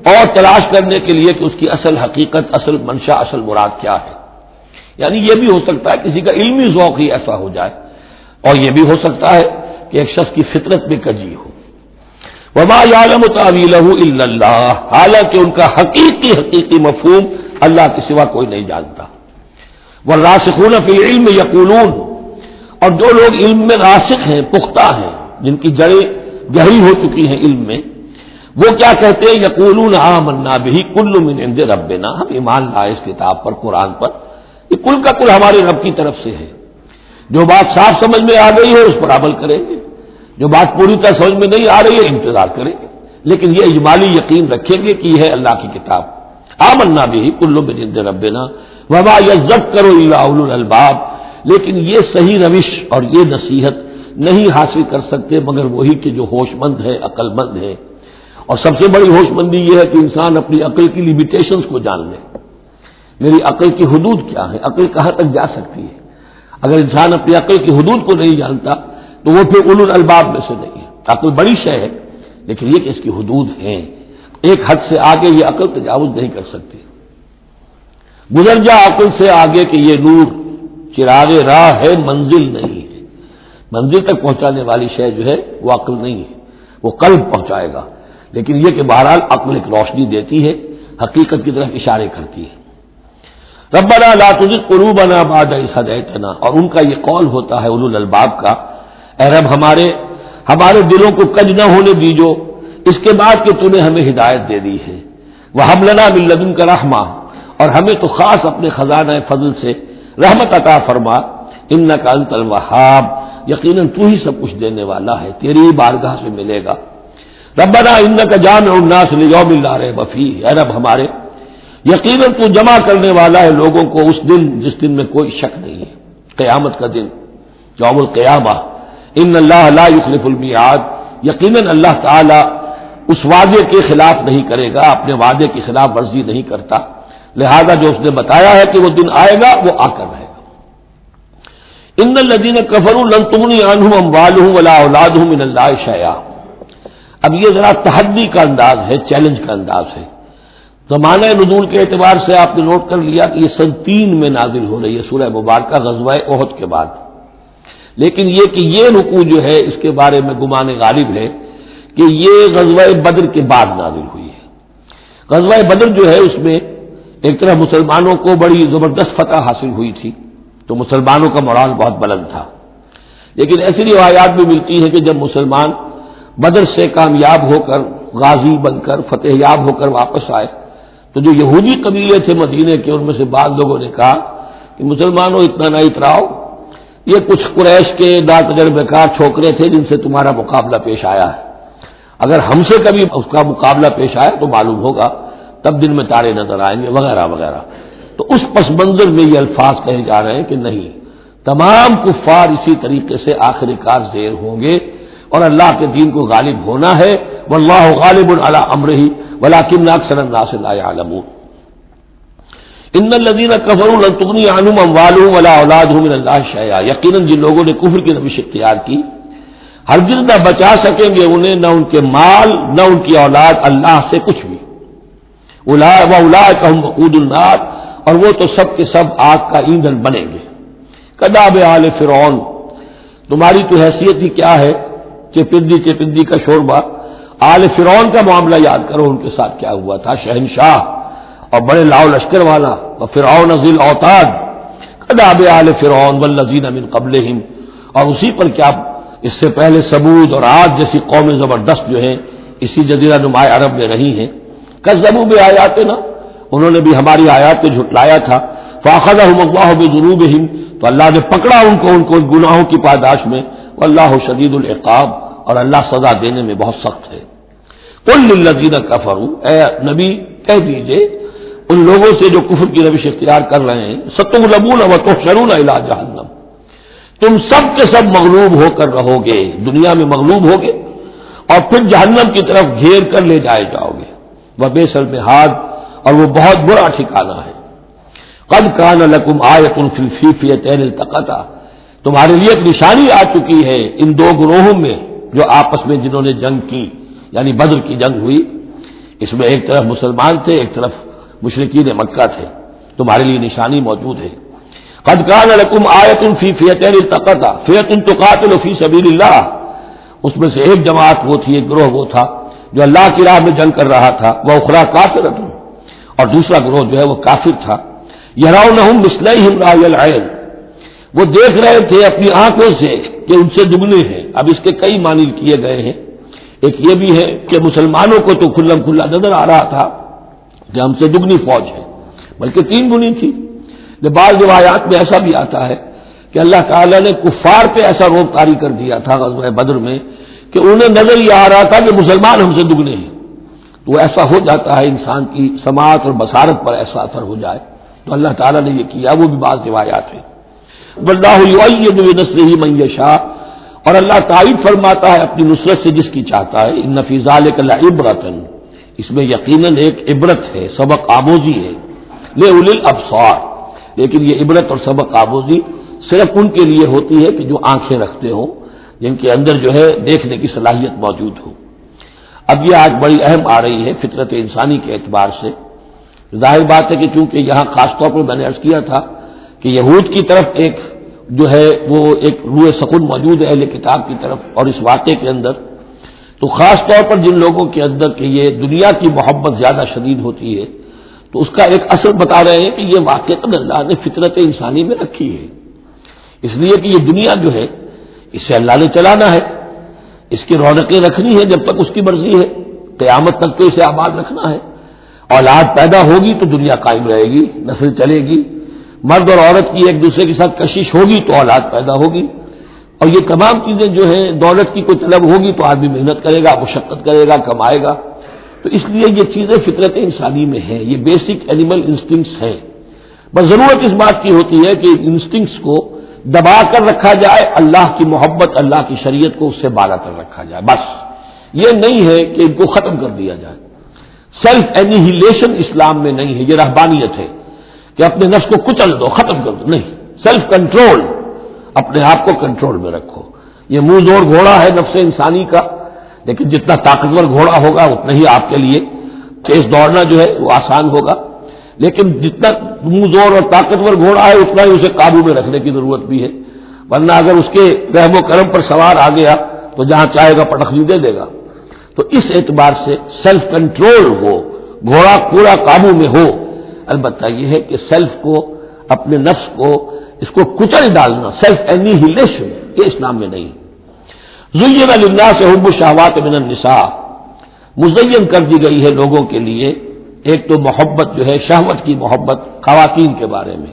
اور تلاش کرنے کے لیے کہ اس کی اصل حقیقت، اصل منشا، اصل مراد کیا ہے۔ یعنی یہ بھی ہو سکتا ہے کسی کا علمی ذوق ہی ایسا ہو جائے، اور یہ بھی ہو سکتا ہے کہ ایک شخص کی فطرت میں کجی ہو۔ وما یعلم تاویلہ الا اللہ، حالانکہ ان کا حقیقی مفہوم اللہ کے سوا کوئی نہیں جانتا۔ والراسخون فی العلم یقولون، اور جو لوگ علم میں راسخ ہیں، پختہ ہیں، جن کی جڑیں گہری ہو چکی ہیں علم میں، وہ کیا کہتے ہیں؟ یقولون آمنا بہ کل من عند ربنا، ہم ایمان لائے اس کتاب پر، قرآن پر، یہ کل کا کل ہمارے رب کی طرف سے ہے۔ جو بات صاف سمجھ میں آ گئی ہے اس پر عمل کریں گے، جو بات پوری طرح سمجھ میں نہیں آ رہی ہے انتظار کریں گے، لیکن یہ اجمالی یقین رکھیں گے کہ یہ ہے اللہ کی کتاب۔ آمنا بہ کل من عند ربنا وما یذکر الا اولو الالباب، لیکن یہ صحیح روش اور یہ نصیحت نہیں حاصل کر سکتے مگر وہی کہ جو ہوش مند ہے، عقل مند ہے۔ اور سب سے بڑی ہوش مندی یہ ہے کہ انسان اپنی عقل کی لیمیٹیشنز کو جان لے، میری عقل کی حدود کیا ہے، عقل کہاں تک جا سکتی ہے۔ اگر انسان اپنی عقل کی حدود کو نہیں جانتا تو وہ پھر اولو الالباب میں سے نہیں ہے۔ عقل بڑی شے ہے لیکن یہ کہ اس کی حدود ہیں، ایک حد سے آگے یہ عقل تجاوز نہیں کر سکتی۔ گزر جا عقل سے آگے کہ یہ نور چراغ راہ ہے، منزل نہیں ہے۔ منزل تک پہنچانے والی شے جو ہے وہ عقل نہیں ہے، وہ قلب پہنچائے گا، لیکن یہ کہ بہرحال عقل ایک روشنی دیتی ہے، حقیقت کی طرف اشارے کرتی ہے۔ ربنا لا تزغ قلوبنا بعد إذ هديتنا، اور ان کا یہ قول ہوتا ہے اولو الالباب کا، اے رب ہمارے دلوں کو کج نہ ہونے دیجو اس کے بعد کہ تو نے ہمیں ہدایت دے دی ہے۔ وہب لنا من لدنک رحمہ، اور ہمیں تو خاص اپنے خزانہ فضل سے رحمت عطا فرما، انک انت الوہاب، یقیناً تو ہی سب کچھ دینے والا ہے، تیری بارگاہ سے ملے گا۔ ربنا انک جامع الناس لیوم لا ریب فیہ، اے رب ہمارے یقیناً تو جمع کرنے والا ہے لوگوں کو اس دن جس دن میں کوئی شک نہیں ہے، قیامت کا دن، یوم القیامہ۔ ان اللہ لا یخلف المیعاد، یقیناً اللہ تعالی اس وعدے کے خلاف نہیں کرے گا، اپنے وعدے کی خلاف ورزی نہیں کرتا، لہذا جو اس نے بتایا ہے کہ وہ دن آئے گا وہ آ کر رہے گا۔ ان الذین کفروا لن تغنی عنہم اموالہم ولا اولادہم من اللہ شیئا، اب یہ ذرا تحدی کا انداز ہے، چیلنج کا انداز ہے۔ زمانہ نزول کے اعتبار سے آپ نے نوٹ کر لیا کہ یہ سن 3 میں نازل ہو رہی ہے سورہ مبارکہ غزوہ احد کے بعد، لیکن یہ کہ یہ رکوع جو ہے اس کے بارے میں گمان غالب ہے کہ یہ غزوہ بدر کے بعد نازل ہوئی ہے۔ غزوہ بدر جو ہے اس میں ایک طرح مسلمانوں کو بڑی زبردست فتح حاصل ہوئی تھی، تو مسلمانوں کا مورال بہت بلند تھا، لیکن ایسی روایات بھی ملتی ہیں کہ جب مسلمان بدر سے کامیاب ہو کر، غازی بن کر، فتح یاب ہو کر واپس آئے تو جو یہودی قبیلے تھے مدینے کے، ان میں سے بعض لوگوں نے کہا کہ مسلمانوں اتنا نہ اتراؤ، یہ کچھ قریش کے ناتجربہ کار چھوکرے تھے جن سے تمہارا مقابلہ پیش آیا ہے، اگر ہم سے کبھی اس کا مقابلہ پیش آیا تو معلوم ہوگا، تب دن میں تارے نظر آئیں گے وغیرہ وغیرہ۔ تو اس پس منظر میں یہ الفاظ کہے جا رہے ہیں کہ نہیں، تمام کفار اسی طریقے سے آخر کار زیر ہوں گے اور اللہ کے دین کو غالب ہونا ہے، واللہ غالب علی امرہ ولکن اکثر الناس لا یعلمون۔ ان الذین کفروا لن تغنی عنہم اموالہم ولا اولادہم من اللہ شیئا، یقیناً جن لوگوں نے کفر کی روش اختیار کی ہرگز نہ بچا سکیں گے انہیں، نہ ان کے مال نہ ان کی اولاد اللہ سے کچھ بھی۔ وَأُولَٰئِكَ هُمْ وَقُودُ النَّارِ، اور وہ تو سب کے سب آگ کا ایندھن بنیں گے۔ کداب آل فرعون، تمہاری تو حیثیت ہی کیا ہے، چپندی کا شوربہ۔ آل فرعون کا معاملہ یاد کرو، ان کے ساتھ کیا ہوا تھا، شہنشاہ اور بڑے لاؤ لشکر والا، وفرعون ذی الاوتاد، کداب آل فرعون والذین من قبلہم، اور اسی پر کیا اس سے پہلے ثمود اور عاد جیسی قومیں زبردست جو ہیں اسی جزیرہ نما عرب میں رہی ہیں، کذبوا بآیاتنا، انہوں نے بھی ہماری آیات کو جھٹلایا تھا، فاخذہم اللہ بذنوبہم، تو اللہ نے پکڑا ان کو گناہوں کی پاداش میں، واللہ شدید العقاب، اور اللہ سزا دینے میں بہت سخت ہے۔ قل للذین کفروا، اے نبی کہہ دیجئے ان لوگوں سے جو کفر کی روش اختیار کر رہے ہیں، ستغلبون وتحشرون الی جہنم، تم سب کے سب مغلوب ہو کر رہو گے، دنیا میں مغلوب ہوگے اور پھر جہنم کی طرف گھیر کر لے جائے جاؤ گے. وبئس المہاد، اور وہ بہت برا ٹھکانہ ہے. قد کان لکم آیۃ فی الفیفیتین التقطا، تمہارے لیے ایک نشانی آ چکی ہے ان دو گروہوں میں جو آپس میں جنہوں نے جنگ کی، یعنی بدر کی جنگ ہوئی. اس میں ایک طرف مسلمان تھے، ایک طرف مشرکین مکہ تھے. تمہارے لیے نشانی موجود ہے. قد کان لکم آیۃ فی فیتین التقطا فیۃ تقاتل فی سبیل اللہ، اس میں سے ایک جماعت وہ تھی، ایک گروہ وہ تھا جو اللہ کی راہ میں جنگ کر رہا تھا، وہ اخری کافرۃ، اور دوسرا گروہ جو ہے وہ کافر تھا. یرونہم مثلیہم رأی العین، وہ دیکھ رہے تھے اپنی آنکھوں سے کہ ان سے دگنے ہیں. اب اس کے کئی معنی کیے گئے ہیں. ایک یہ بھی ہے کہ مسلمانوں کو تو کھلم کھلا نظر آ رہا تھا کہ ہم سے دگنی فوج ہے، بلکہ 3 گنی تھی. بعض روایات میں ایسا بھی آتا ہے کہ اللہ تعالیٰ نے کفار پہ ایسا روب طاری کر دیا تھا غزوہ بدر میں کہ انہیں نظر یہ آ رہا تھا کہ مسلمان ہم سے دگنے ہیں. تو ایسا ہو جاتا ہے انسان کی سماعت اور بصارت پر ایسا اثر ہو جائے، تو اللہ تعالیٰ نے یہ کیا. وہ بھی بعض روایات ہیں. واللہ یؤید بنصرہ من یشاء، اور اللہ تائید فرماتا ہے اپنی نصرت سے جس کی چاہتا ہے. ان فی ذلک لعبرۃ، اس میں یقیناً ایک عبرت ہے، سبق آموزی ہے. لأولی الابصار، لیکن یہ عبرت اور سبق آموزی صرف ان کے لیے ہوتی ہے کہ جو آنکھیں رکھتے ہوں، جن کے اندر جو ہے دیکھنے کی صلاحیت موجود ہو. اب یہ آج بڑی اہم آ رہی ہے فطرت انسانی کے اعتبار سے. ظاہر بات ہے کہ چونکہ یہاں خاص طور پر میں نے عرض کیا تھا کہ یہود کی طرف ایک جو ہے وہ ایک روح سخن موجود ہے اہل کتاب کی طرف، اور اس واقعے کے اندر تو خاص طور پر جن لوگوں کے اندر کہ یہ دنیا کی محبت زیادہ شدید ہوتی ہے، تو اس کا ایک اثر بتا رہے ہیں کہ یہ واقعہ اللہ نے فطرت انسانی میں رکھی ہے. اس لیے کہ یہ دنیا جو ہے اسے اللہ نے چلانا ہے، اس کی رونقیں رکھنی ہے جب تک اس کی مرضی ہے، قیامت تک تو اسے آباد رکھنا ہے. اولاد پیدا ہوگی تو دنیا قائم رہے گی، نسل چلے گی. مرد اور عورت کی ایک دوسرے کے ساتھ کشش ہوگی تو اولاد پیدا ہوگی. اور یہ تمام چیزیں جو ہیں، دولت کی کوئی طلب ہوگی تو آدمی محنت کرے گا، مشقت کرے گا، کمائے گا. تو اس لیے یہ چیزیں فطرت انسانی میں ہیں، یہ بیسک اینیمل انسٹنکٹس ہیں. بس ضرورت اس بات کی ہوتی ہے کہ انسٹنکٹس کو دبا کر رکھا جائے، اللہ کی محبت، اللہ کی شریعت کو اس سے بالا کر رکھا جائے. بس یہ نہیں ہے کہ ان کو ختم کر دیا جائے. سیلف اینیہیلیشن اسلام میں نہیں ہے، یہ رہبانیت ہے کہ اپنے نفس کو کچل دو، ختم کر دو. نہیں، سیلف کنٹرول، اپنے آپ کو کنٹرول میں رکھو. یہ منہ زور گھوڑا ہے نفس انسانی کا، لیکن جتنا طاقتور گھوڑا ہوگا اتنا ہی آپ کے لیے تیز دوڑنا جو ہے وہ آسان ہوگا. لیکن جتنا منہ زور اور طاقتور گھوڑا ہے اتنا ہی اسے قابو میں رکھنے کی ضرورت بھی ہے، ورنہ اگر اس کے رحم و کرم پر سوار آ گیا تو جہاں چاہے گا پٹخنی دے دے گا. تو اس اعتبار سے سیلف کنٹرول ہو، گھوڑا پورا قابو میں ہو. البتہ یہ ہے کہ سیلف کو، اپنے نفس کو، اس کو کچل ڈالنا، سیلف اینیہیلیشن، یہ اسلام میں نہیں. زین للناس حب الشہوات من النساء، مزین کر دی گئی ہے لوگوں کے لیے ایک تو محبت جو ہے، شہوت کی محبت خواتین کے بارے میں.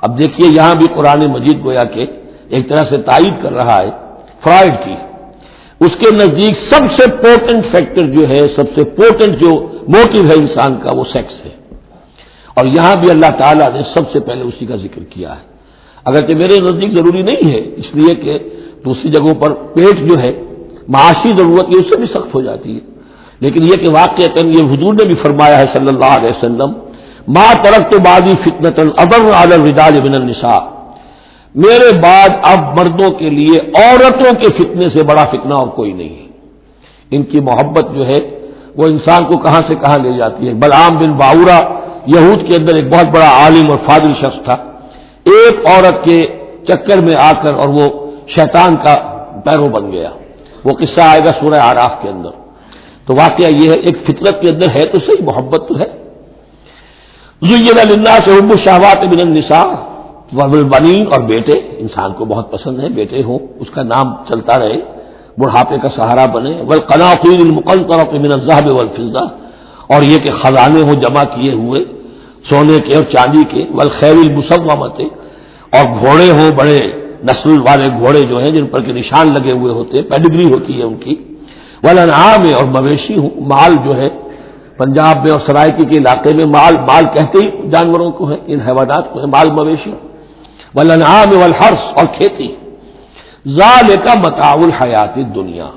اب دیکھیے یہاں بھی قرآن مجید گویا کہ ایک طرح سے تائید کر رہا ہے فرائڈ کی. اس کے نزدیک سب سے پورٹنٹ فیکٹر جو ہے، سب سے پورٹنٹ جو موٹیو ہے انسان کا، وہ سیکس ہے. اور یہاں بھی اللہ تعالیٰ نے سب سے پہلے اسی کا ذکر کیا ہے. اگرچہ میرے نزدیک ضروری نہیں ہے، اس لیے کہ دوسری جگہوں پر پیٹ جو ہے، معاشی ضرورت یہ اس سے بھی سخت ہو جاتی ہے. لیکن یہ کہ واقعتاً یہ حضور نے بھی فرمایا ہے صلی اللہ علیہ وسلم، ما ترکت بعدی فتنۃ اضر علی الرجال من النساء، میرے بعد اب مردوں کے لیے عورتوں کے فتنے سے بڑا فتنہ اور کوئی نہیں ہے. ان کی محبت جو ہے وہ انسان کو کہاں سے کہاں لے جاتی ہے. بلعام بن باورا یہود کے اندر ایک بہت بڑا عالم اور فاضل شخص تھا، ایک عورت کے چکر میں آ کر اور وہ شیطان کا پیرو بن گیا. وہ قصہ آئے گا سورہ اعراف کے اندر. تو واقعہ یہ ہے، ایک فطرت کے اندر ہے تو صحیح، محبت تو ہے. زین للناس حب الشہوات من النساء والبنین، اور بیٹے انسان کو بہت پسند ہے، بیٹے ہوں، اس کا نام چلتا رہے، بڑھاپے کا سہارا بنے. والقناطیر المقنطرۃ من الذهب والفضہ، اور یہ کہ خزانے ہوں جمع کیے ہوئے سونے کے اور چاندی کے. والخیل المسومۃ، اور گھوڑے ہوں بڑے نسل والے گھوڑے جو ہیں جن پر کے نشان لگے ہوئے ہوتے ہیں، پیڈگری ہوتی ہے ان کی. والانعام، اور مویشی ہوں، مال جو ہے پنجاب میں اور سرائکی کے علاقے میں مال کہتے ہی جانوروں کو ہے، ان حیوانات کو ہے مال مویشی. والانعام والحرث، اور کھیتی. ذالک متاع الحیات الدنیا،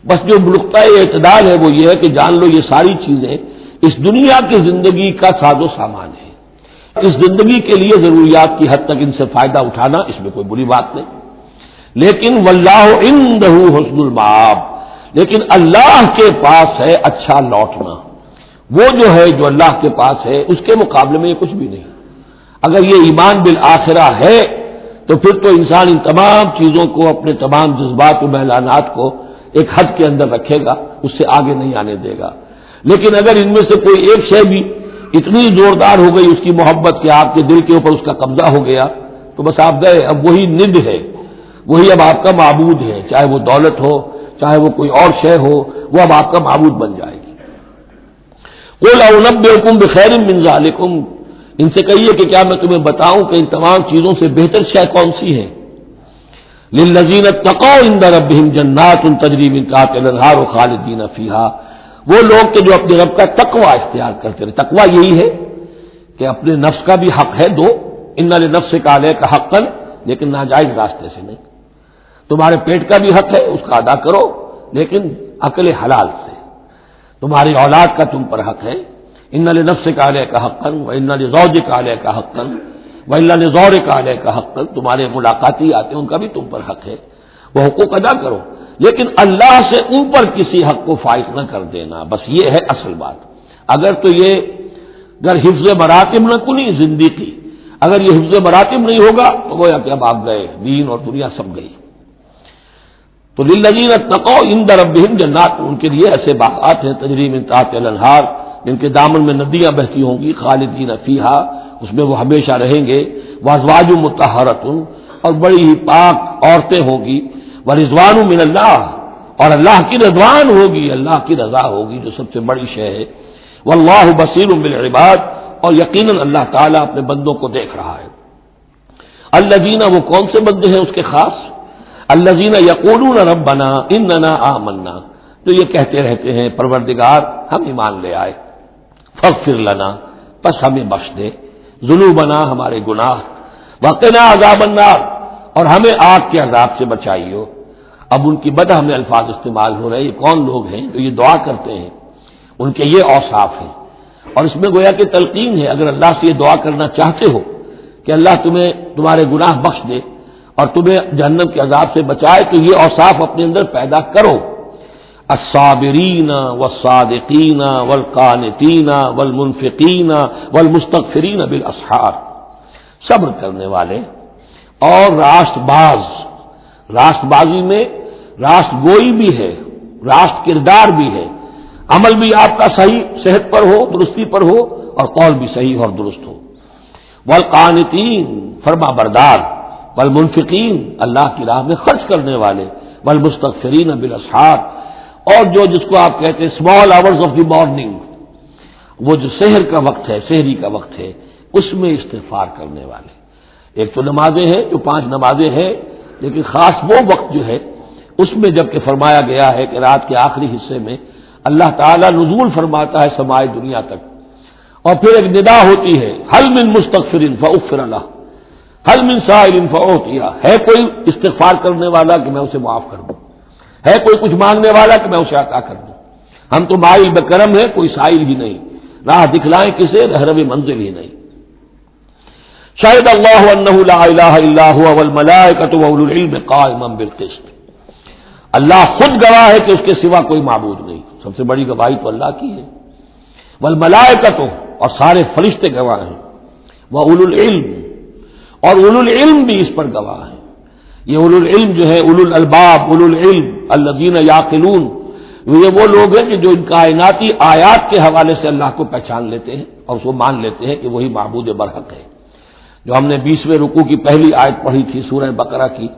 بس جو نقطۂ اعتدال ہے وہ یہ ہے کہ جان لو یہ ساری چیزیں اس دنیا کی زندگی کا ساز و سامان ہے، اس زندگی کے لیے ضروریات کی حد تک ان سے فائدہ اٹھانا اس میں کوئی بری بات نہیں، لیکن واللہ عندہ حسن المآب، لیکن اللہ کے پاس ہے اچھا لوٹنا، وہ جو ہے جو اللہ کے پاس ہے اس کے مقابلے میں یہ کچھ بھی نہیں۔ اگر یہ ایمان بالآخرہ ہے تو پھر تو انسان ان تمام چیزوں کو، اپنے تمام جذبات و میلانات کو ایک حد کے اندر رکھے گا، اس سے آگے نہیں آنے دے گا۔ لیکن اگر ان میں سے کوئی ایک شے بھی اتنی زوردار ہو گئی اس کی محبت کہ آپ کے دل کے اوپر اس کا قبضہ ہو گیا تو بس آپ گئے، اب وہی ند ہے، وہی اب آپ کا معبود ہے، چاہے وہ دولت ہو، چاہے وہ کوئی اور شے ہو، وہ اب آپ کا معبود بن جائے گی۔ قل انبئکم بخیر من ذالکم، ان سے کہیے کہ کیا میں تمہیں بتاؤں کہ ان تمام چیزوں سے بہتر شے کون سی ہے؟ للذین اتقوا عند ربہم جنات تجری من تحتہا الانہار خالدین فیہا، وہ لوگ کہ جو اپنے رب کا تقوی اختیار کرتے ہیں۔ تقوی یہی ہے کہ اپنے نفس کا بھی حق ہے دو، ان لنفسک علیک حقا، لیکن ناجائز راستے سے نہیں۔ تمہارے پیٹ کا بھی حق ہے، اس کا ادا کرو، لیکن عقل حلال سے۔ تمہاری اولاد کا تم پر حق ہے، ان لنفسک علیک حقا وان لزوجک علیک حقا وان لزورک علیک حقا، تمہارے ملاقاتی آتے ہیں ان کا بھی تم پر حق ہے، وہ حقوق ادا کرو، لیکن اللہ سے اوپر کسی حق کو فائز نہ کر دینا، بس یہ ہے اصل بات۔ اگر تو یہ اگر حفظ مراتب نہ کنی زندگی، اگر یہ حفظ مراتب نہیں ہوگا تو گویا کہ اب آپ گئے، دین اور دنیا سب گئی۔ تو للذین اتقوا عند ربہم جنات، ان کے لیے ایسے باغات ہیں تجری من تحتہا الانہار، جن کے دامن میں ندیاں بہتی ہوں گی، خالدین فیہا، اس میں وہ ہمیشہ رہیں گے، وازواج مطہرۃ، اور بڑی ہی پاک عورتیں ہوں گی، ورضوان من اللہ، اور اللہ کی رضوان ہوگی، اللہ کی رضا ہوگی جو سب سے بڑی شے ہے، واللہ بصیر بالعباد، اور یقیناً اللہ تعالیٰ اپنے بندوں کو دیکھ رہا ہے۔ الذین، وہ کون سے بندے ہیں اس کے خاص؟ الذین یقولون ربنا اننا آمنا، جو یہ کہتے رہتے ہیں پروردگار ہم ایمان لے آئے، فاغفر لنا، پس ہمیں بخش دے، ذنوبنا، ہمارے گناہ، وقنا عذاب النار، اور ہمیں آگ کے عذاب سے بچائیو۔ اب ان کی بدح میں الفاظ استعمال ہو رہے ہیں، یہ کون لوگ ہیں جو یہ دعا کرتے ہیں، ان کے یہ اوصاف ہیں، اور اس میں گویا کہ تلقین ہے، اگر اللہ سے یہ دعا کرنا چاہتے ہو کہ اللہ تمہیں تمہارے گناہ بخش دے اور تمہیں جہنم کے عذاب سے بچائے، تو یہ اوصاف اپنے اندر پیدا کرو۔ الصابرین والصادقین والقانتین والمنفقین والمستغفرین بالاسحار، صبر کرنے والے اور راست باز، راست بازی میں راست گوئی بھی ہے، راست کردار بھی ہے، عمل بھی آپ کا صحیح صحت پر ہو، درستی پر ہو، اور قول بھی صحیح اور درست ہو۔ والقانتین، فرما بردار، والمنفقین، اللہ کی راہ میں خرچ کرنے والے، والمستغفرین بالاسحار، اور جو جس کو آپ کہتے ہیں small hours of the morning, وہ جو سحر کا وقت ہے، سحری کا وقت ہے، اس میں استغفار کرنے والے۔ ایک تو نمازیں ہیں جو 5 نمازیں ہیں، لیکن خاص وہ وقت جو ہے اس میں جب کہ فرمایا گیا ہے کہ رات کے آخری حصے میں اللہ تعالیٰ نزول فرماتا ہے سمائے دنیا تک، اور پھر ایک ندا ہوتی ہے، حل من مستغفر فاغفر له، حل من سائل فاعطیہ، ہے کوئی استغفار کرنے والا کہ میں اسے معاف کر دوں، ہے کوئی کچھ مانگنے والا کہ میں اسے عطا کر دوں۔ ہم تو مائل بکرم ہے، کوئی سائل ہی نہیں، راہ دکھلائیں کسے، رہرو منزل ہی نہیں۔ شاہد اللہ انہ لا الہ الا هو والملائکۃ واولو العلم قائما بالقسط، اللہ خود گواہ ہے کہ اس کے سوا کوئی معبود نہیں، سب سے بڑی گواہی تو اللہ کی ہے، والملائکۃ، اور سارے فرشتے گواہ ہیں، واولو العلم، اور اولو العلم بھی اس پر گواہ ہیں۔ یہ اولو العلم جو ہے، اولو الالباب، اولو العلم الذین یعقلون، یہ وہ لوگ ہیں کہ جو ان کائناتی آیات کے حوالے سے اللہ کو پہچان لیتے ہیں اور اس کو مان لیتے ہیں کہ وہی معبود برحق ہے۔ جو ہم نے 20ویں رکوع کی پہلی آیت پڑھی تھی سورہ بقرہ کی،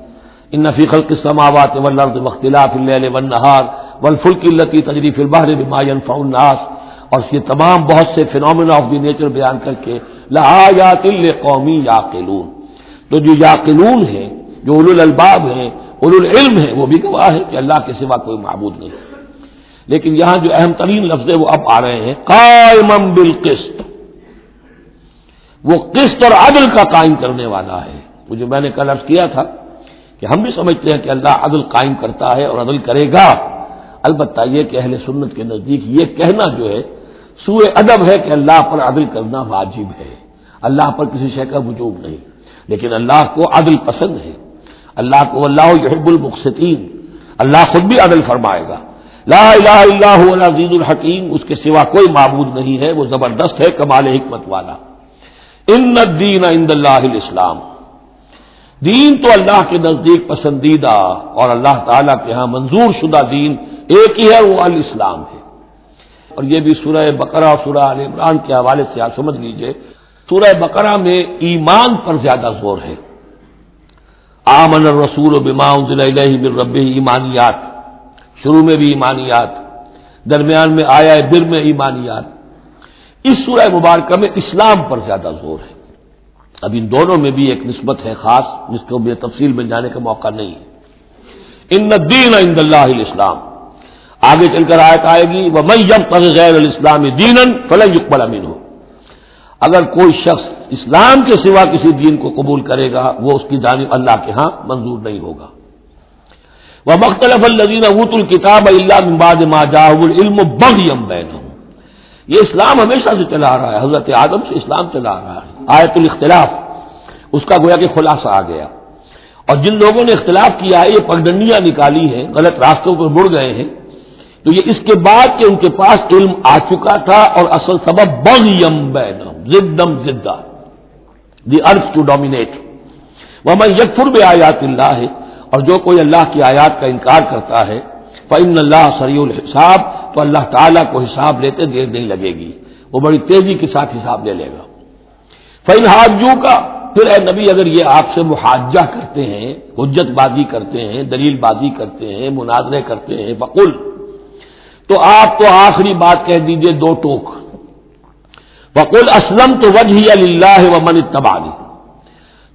ان فی خلق السماوات والارض واختلاف اللیل والنہار والفلک التی تجری فی البحر بما ينفع الناس، اور یہ تمام بہت سے فینومینا آف دی نیچر بیان کر کے لآیات لقوم یعقلون، تو جو یعقلون ہیں، جو اولو الالباب ہیں، اولو العلم ہیں، وہ بھی گواہ ہے کہ اللہ کے سوا کوئی معبود نہیں۔ لیکن یہاں جو اہم ترین لفظ ہے وہ اب آ رہے ہیں، قائما بالقسط، وہ قسط اور عدل کا قائم کرنے والا ہے۔ وہ جو میں نے کل عرض کیا تھا کہ ہم بھی سمجھتے ہیں کہ اللہ عدل قائم کرتا ہے اور عدل کرے گا، البتہ یہ کہ اہل سنت کے نزدیک یہ کہنا جو ہے سوء ادب ہے کہ اللہ پر عدل کرنا واجب ہے، اللہ پر کسی شے کا وجوب نہیں، لیکن اللہ کو عدل پسند ہے، اللہ کو اللہ یحب المقسطین، اللہ خود بھی عدل فرمائے گا۔ لا الہ الا هو العزیز الحکیم، اس کے سوا کوئی معبود نہیں ہے، وہ زبردست ہے، کمال حکمت والا۔ ان الدین عند اللہ الاسلام، دین تو اللہ کے نزدیک پسندیدہ اور اللہ تعالیٰ کے ہاں منظور شدہ دین ایک ہی ہے، وہ الاسلام ہے۔ اور یہ بھی سورہ بقرہ اور سورہ آل عمران کے حوالے سے آپ سمجھ لیجئے، سورہ بقرہ میں ایمان پر زیادہ زور ہے، آمن الرسول بما انزل الیہ من ربہ، ایمانیات، شروع میں بھی ایمانیات، درمیان میں آیا بر میں ایمانیات۔ اس سورہ مبارکہ میں اسلام پر زیادہ زور ہے۔ اب ان دونوں میں بھی ایک نسبت ہے خاص جس کو بھی تفصیل میں جانے کا موقع نہیں ہے۔ ان الدین عند اللہ الاسلام، آگے چل کر آیت آئے گی وَمَن يَبْتَغِ غَيْرَ الْإِسْلَامِ دِينًا فَلَن يُقْبَلَ مِنْهُ، اگر کوئی شخص اسلام کے سوا کسی دین کو قبول کرے گا وہ اس کی جانب اللہ کے ہاں منظور نہیں ہوگا۔ وَمَا اخْتَلَفَ الَّذِينَ أُوتُوا الْكِتَابَ إِلَّا مِن بَعْدِ مَا جَاءَهُمُ الْعِلْمُ بَغْيًا بَيْنَهُمْ، یہ اسلام ہمیشہ سے چلا آ رہا ہے، حضرت آدم سے اسلام چلا آ رہا ہے۔ آیت الاختلاف اس کا گویا کہ خلاصہ آ گیا، اور جن لوگوں نے اختلاف کیا ہے، یہ پگڈنڈیاں نکالی ہیں، غلط راستوں پر مڑ گئے ہیں، تو یہ اس کے بعد کہ ان کے پاس علم آ چکا تھا، اور اصل سبب بغیم بینہم، ضدم ضدہ، دی ارتھ ٹو ڈومینیٹ۔ ومن یکفر بآیات اللہ، اور جو کوئی اللہ کی آیات کا انکار کرتا ہے، فإن اللہ سریع الحساب، تو اللہ تعالیٰ کو حساب لیتے دیر نہیں لگے گی، وہ بڑی تیزی کے ساتھ حساب لے لے گا۔ فإن حاجوک، پھر اے نبی اگر یہ آپ سے محاجہ کرتے ہیں، حجت بازی کرتے ہیں، دلیل بازی کرتے ہیں، مناظرے کرتے ہیں، فقل، تو آپ تو آخری بات کہہ دیجئے دو ٹوک، وَقُلْ أَسْلَمْتُ وَجْهِيَ لِلَّهِ وَمَنِ اتَّبَعَنِي،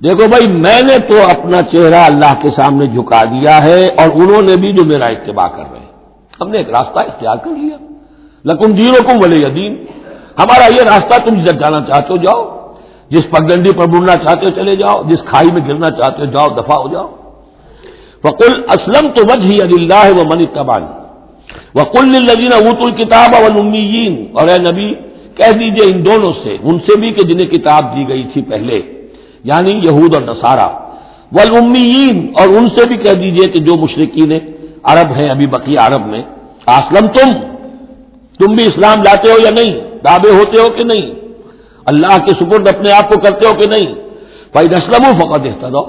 دیکھو بھائی میں نے تو اپنا چہرہ اللہ کے سامنے جھکا دیا ہے اور انہوں نے بھی جو میرا اتباع کر رہے ہیں، ہم نے ایک راستہ اختیار کر لیا، لَكُمْ دِينُكُمْ وَلِيَ دِينِ، ہمارا یہ راستہ، تم جب جانا چاہتے ہو جاؤ، جس پگڈنڈی پر مڑنا چاہتے ہو چلے جاؤ، جس کھائی میں گرنا چاہتے ہو جاؤ، دفع ہو جاؤ۔ وَقُلْ أَسْلَمْتُ وَجْهِيَ لِلَّهِ وَمَنِ اتَّبَعَنِي وَقُلْ لِلَّذِينَ أُوتُوا الْكِتَابَ وَالْأُمِّيِّينَ، اور اے نبی کہہ دیجئے ان دونوں سے، ان سے بھی کہ جنہیں کتاب دی گئی تھی پہلے، یعنی یہود اور نصارہ، والأمیین، اور ان سے بھی کہہ دیجئے کہ جو مشرکین عرب ہیں ابھی بقیہ عرب میں، تم بھی اسلام لاتے ہو یا نہیں، تابع ہوتے ہو کہ نہیں، اللہ کے سپرد اپنے آپ کو کرتے ہو کہ نہیں، فَإِنْ أَسْلَمُوا فَقَدِ اهْتَدَوْا،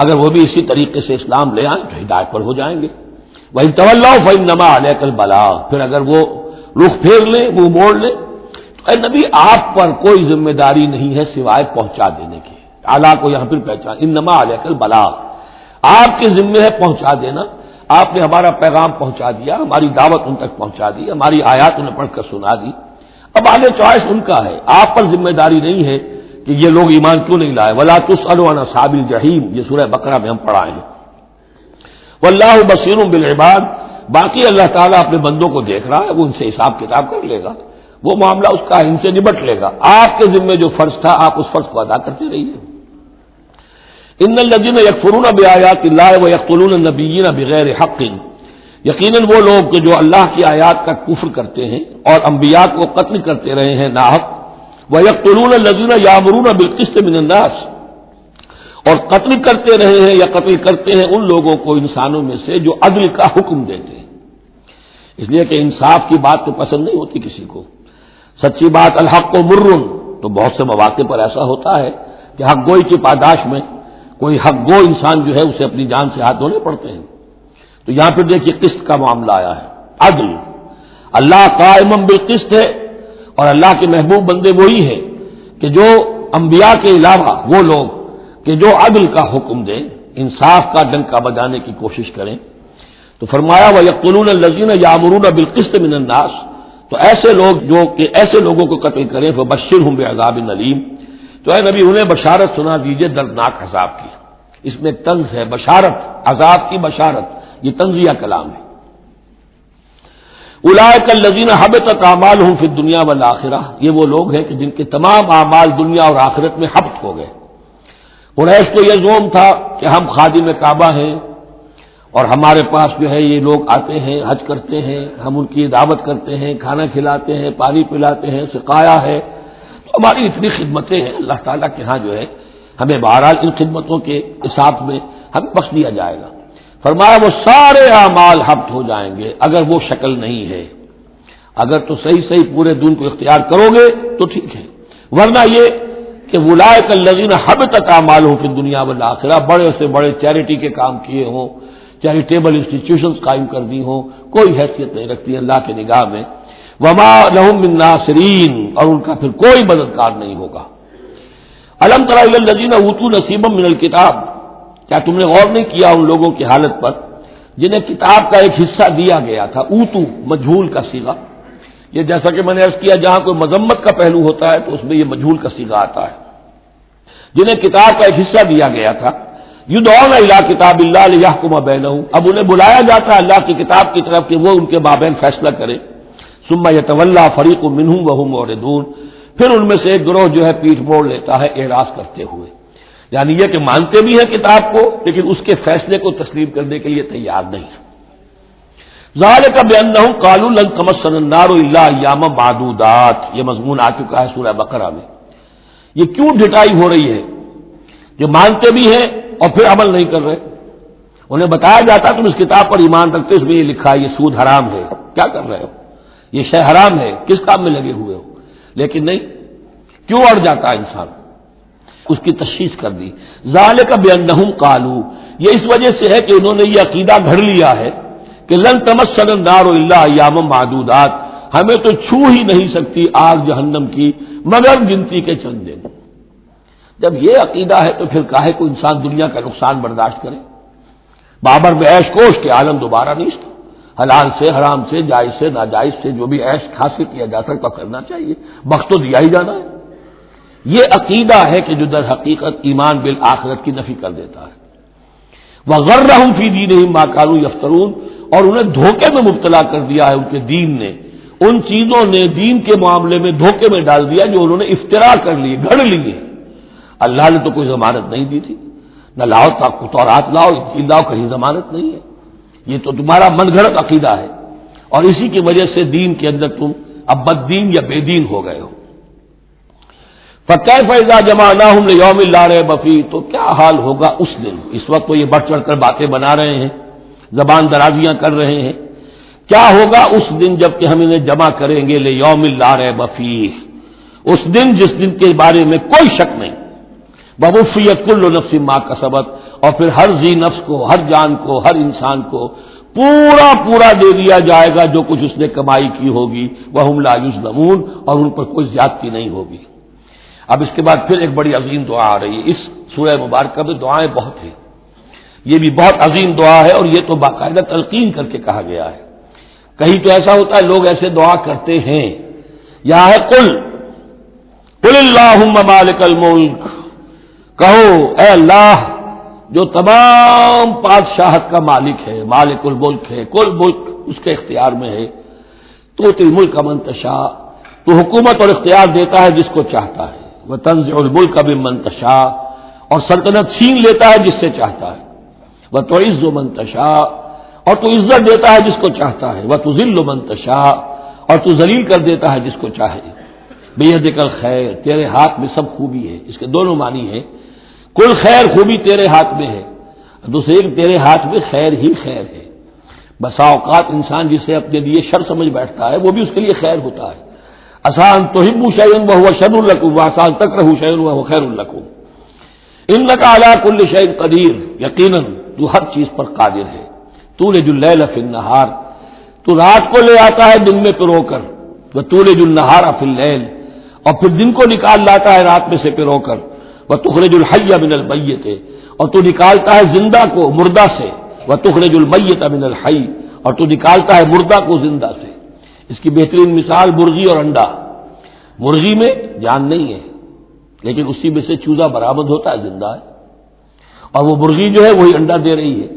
اگر وہ بھی اسی طریقے سے اسلام لے آئیں تو ہدایت پر ہو جائیں گے۔ وَإِنْ تَوَلَّوْا فَإِنَّمَا عَلَيْكَ الْبَلَاغُ، پھر اگر وہ رخ پھیر لیں، منہ موڑ لیں، تو اے نبی آپ پر کوئی ذمہ داری نہیں ہے سوائے پہنچا دینے کی، اعلیٰ کو یہاں پھر پہچان، انما علیک البلاغ، آپ کے ذمہ ہے پہنچا دینا، آپ نے ہمارا پیغام پہنچا دیا، ہماری دعوت ان تک پہنچا دی، ہماری آیات انہیں پڑھ کر سنا دی، اب آگے چوائس ان کا ہے، آپ پر ذمہ داری نہیں ہے کہ یہ لوگ ایمان کیوں نہیں لائے۔ وَلَا تُسْأَلُوا عَنْ أَصْحَابِ الْجَحِيمِ، یہ سورہ بقرہ میں ہم پڑھائے ہیں۔ وَاللَّهُ بَصِيرٌ بِالْعِبَادِ، باقی اللہ تعالیٰ اپنے بندوں کو دیکھ رہا ہے، وہ ان سے حساب کتاب کر لے گا، وہ معاملہ اس کا ان سے نبٹ لے گا، آپ کے ذمہ جو فرض تھا آپ اس فرض کو ادا کرتے رہیے۔ ان الذین یکفرون بآیات اللہ ویقتلون النبیین بغیر حق، یقیناً وہ لوگ کہ جو اللہ کی آیات کا کفر کرتے ہیں اور انبیاء کو قتل کرتے رہے ہیں ناحق، ویقتلون الذین یامرون بالقسط من الناس، اور قتل کرتے رہے ہیں یا قتل کرتے ہیں ان لوگوں کو انسانوں میں سے جو عدل کا حکم دیتے ہیں، اس لیے کہ انصاف کی بات تو پسند نہیں ہوتی کسی کو، سچی بات الحق و مرن، تو بہت سے مواقع پر ایسا ہوتا ہے کہ حق گوئی کی پاداش میں کوئی حق گو انسان جو ہے اسے اپنی جان سے ہاتھ دھونے پڑتے ہیں، تو یہاں پہ دیکھیے قسط کا معاملہ آیا ہے، عدل، اللہ قائم بالقسط ہے، اور اللہ کے محبوب بندے وہی ہیں کہ جو انبیاء کے علاوہ وہ لوگ کہ جو عدل کا حکم دیں، انصاف کا ڈنکا بجانے کی کوشش کریں، تو فرمایا وَيَقْتُلُونَ الَّذِينَ يَأْمُرُونَ بِالْقِسْطِ مِنَ النَّاسِ، تو ایسے لوگ جو کہ ایسے لوگوں کو قتل کریں فَبَشِّرْهُم بِعَذَابٍ أَلِيمٍ، تو اے نبی انہیں بشارت سنا دیجئے دردناک عذاب کی، اس میں طنز ہے، بشارت، عذاب کی بشارت، یہ طنزیہ کلام ہے۔ اولئک الذین حبطت اعمالهم فی الدنیا والآخرہ، یہ وہ لوگ ہیں کہ جن کے تمام اعمال دنیا اور آخرت میں حبط ہو گئے۔ قریش کو یہ زعم تھا کہ ہم خادم کعبہ ہیں اور ہمارے پاس جو ہے یہ لوگ آتے ہیں، حج کرتے ہیں، ہم ان کی دعوت کرتے ہیں، کھانا کھلاتے ہیں، پانی پلاتے ہیں، سقایا ہے، تو ہماری اتنی خدمتیں ہیں، اللہ تعالیٰ کے ہاں جو ہے ہمیں بہرحال ان خدمتوں کے حساب میں ہمیں بخش دیا جائے گا۔ فرمایا وہ سارے اعمال حبط ہو جائیں گے اگر وہ شکل نہیں ہے، اگر تو صحیح صحیح پورے دین کو اختیار کرو گے تو ٹھیک ہے، ورنہ یہ کہ اولئک الذین حبطت اعمالہم فی الدنیا والآخرہ، بڑے سے بڑے چیریٹی کے کام کیے ہوں، چیریٹیبل انسٹیٹیوشنز قائم کر دی ہوں، کوئی حیثیت نہیں رکھتی اللہ کے نگاہ میں، وما لہم من ناصرین، اور ان کا پھر کوئی مددگار نہیں ہوگا۔ الم تر الی الذین اوتوا نصیبا من الکتاب، کیا تم نے غور نہیں کیا ان لوگوں کی حالت پر جنہیں کتاب کا ایک حصہ دیا گیا تھا؟ اوتو مجہول کا صیغہ، یہ جیسا کہ میں نے عرض کیا جہاں کوئی مذمت کا پہلو ہوتا ہے تو اس میں یہ مجہول کا صیغہ آتا ہے، جنہیں کتاب کا ایک حصہ دیا گیا تھا، یدعون الی کتاب اللہ لیحکم بینہم، اب انہیں بلایا جاتا ہے اللہ کی کتاب کی طرف کہ وہ ان کے مابین فیصلہ کرے، ثم یتولی فریق منہم وہم معرضون، پھر ان میں سے ایک گروہ جو ہے پیٹھ موڑ لیتا ہے اعراض کرتے ہوئے، یعنی یہ کہ مانتے بھی ہیں کتاب کو لیکن اس کے فیصلے کو تسلیم کرنے کے لیے تیار نہیں۔ ذالک بانہم قالوا لن تمسنا النار الا ایاما معدودات، یہ مضمون آ چکا ہے سورہ بقرہ میں۔ یہ کیوں ڈٹائی ہو رہی ہے جو مانتے بھی ہیں اور پھر عمل نہیں کر رہے؟ انہیں بتایا جاتا تم اس کتاب پر ایمان رکھتے، اس میں یہ لکھا ہے یہ سود حرام ہے، کیا کر رہے ہو، یہ شے حرام ہے، کس کام میں لگے ہوئے ہو؟ لیکن نہیں، کیوں اڑ جاتا ہے انسان؟ اس کی تشخیص کر دی، ذالک بانہم قالوا، یہ اس وجہ سے ہے کہ انہوں نے یہ عقیدہ گھڑ لیا ہے کہ لن تمسنا النار الا ایاما معدودات، ہمیں تو چھو ہی نہیں سکتی آگ جہنم کی مگر گنتی کے چند دن۔ جب یہ عقیدہ ہے تو پھر کاہے کو انسان دنیا کا نقصان برداشت کرے؟ بابر میں عیش کوش کے عالم دوبارہ نہیں تھا، حلال سے حرام سے جائز سے ناجائز سے جو بھی عیش حاصل کیا جا سکتا کرنا چاہیے، وقت تو دیا ہی جانا ہے۔ یہ عقیدہ ہے کہ جو در حقیقت ایمان بالآخرت کی نفی کر دیتا ہے۔ وغرہم فی دینہم ما کانوا یفترون، اور انہیں دھوکے میں مبتلا کر دیا ہے ان کے دین نے، ان چیزوں نے دین کے معاملے میں دھوکے میں ڈال دیا جو انہوں نے افترا کر لی، گھڑ لی۔ اللہ نے تو کوئی ضمانت نہیں دی تھی، نہ لاؤ تورات لاؤ انجیل لاؤ، کہیں ضمانت نہیں ہے، یہ تو تمہارا من گھڑت عقیدہ ہے، اور اسی کی وجہ سے دین کے اندر تم اب بد دین یا بے دین ہو گئے ہو۔ فَكَيْفَ إِذَا جَمَعْنَاهُمْ لِيَوْمٍ لَا رَيْبَ فِيهِ، تو کیا حال ہوگا اس دن، اس وقت تو یہ بڑھ چڑھ کر باتیں بنا رہے ہیں، زبان درازیاں کر رہے ہیں، کیا ہوگا اس دن جب کہ ہم انہیں جمع کریں گے لِيَوْمٍ لَا رَيْبَ فِيهِ، اس دن جس دن کے بارے میں کوئی شک نہیں، وَوُفِّيَتْ كُلُّ نَفْسٍ مَا كَسَبَتْ، اور پھر ہر ذی نفس کو، ہر جان کو، ہر انسان کو پورا دے دیا جائے گا جو کچھ اس نے کمائی کی ہوگی، وَهُمْ لَا يُظْلَمُونَ، اور ان پر کوئی زیادتی نہیں ہوگی۔ اب اس کے بعد پھر ایک بڑی عظیم دعا آ رہی ہے، اس سورہ مبارکہ میں دعائیں بہت ہیں، یہ بھی بہت عظیم دعا ہے، اور یہ تو باقاعدہ تلقین کر کے کہا گیا ہے۔ کہیں تو ایسا ہوتا ہے لوگ ایسے دعا کرتے ہیں، یہاں ہے قل اللہم مالک الملک، کہو اے اللہ جو تمام بادشاہت کا مالک ہے، مالک الملک ہے، کل ملک اس کے اختیار میں ہے، تؤتی الملک من تشاء، تو حکومت اور اختیار دیتا ہے جس کو چاہتا ہے، وتنزع الملک ممن تشاء، اور سلطنت چھین لیتا ہے جس سے چاہتا ہے، وتعز من تشاء، اور تو عزت دیتا ہے جس کو چاہتا ہے، وتذل من تشاء، اور تو ذلیل کر دیتا ہے جس کو چاہے، بیدک الخیر، تیرے ہاتھ میں سب خوبی ہے، اس کے دونوں معنی ہیں، کل خیر خوبی تیرے ہاتھ میں ہے، دوسرے تیرے ہاتھ میں خیر ہی خیر ہے۔ بسا اوقات انسان جسے اپنے لیے شر سمجھ بیٹھتا ہے وہ بھی اس کے لیے خیر ہوتا ہے، آسان تحبوا شیئا وہو شر لکم وآسان تکرہوا شیئا وہو خیر لکم، انک علی کل شیء قدیر، یقیناً تو ہر چیز پر قادر ہے، تولج اللیل فی النہار، تو رات کو لے آتا ہے دن میں پرو کر، وتولج النہار فی اللیل، اور پھر دن کو نکال لاتا ہے رات میں سے پرو کر، وتخرج الحی من المیت، اور تو نکالتا ہے زندہ کو مردہ سے، وتخرج المیت من الحی، اور تو نکالتا ہے مردہ کو زندہ سے۔ اس کی بہترین مثال مرغی اور انڈا، مرغی میں جان نہیں ہے لیکن اسی میں سے چوزا برآمد ہوتا ہے، زندہ ہے، اور وہ مرغی جو ہے وہی انڈا دے رہی ہے،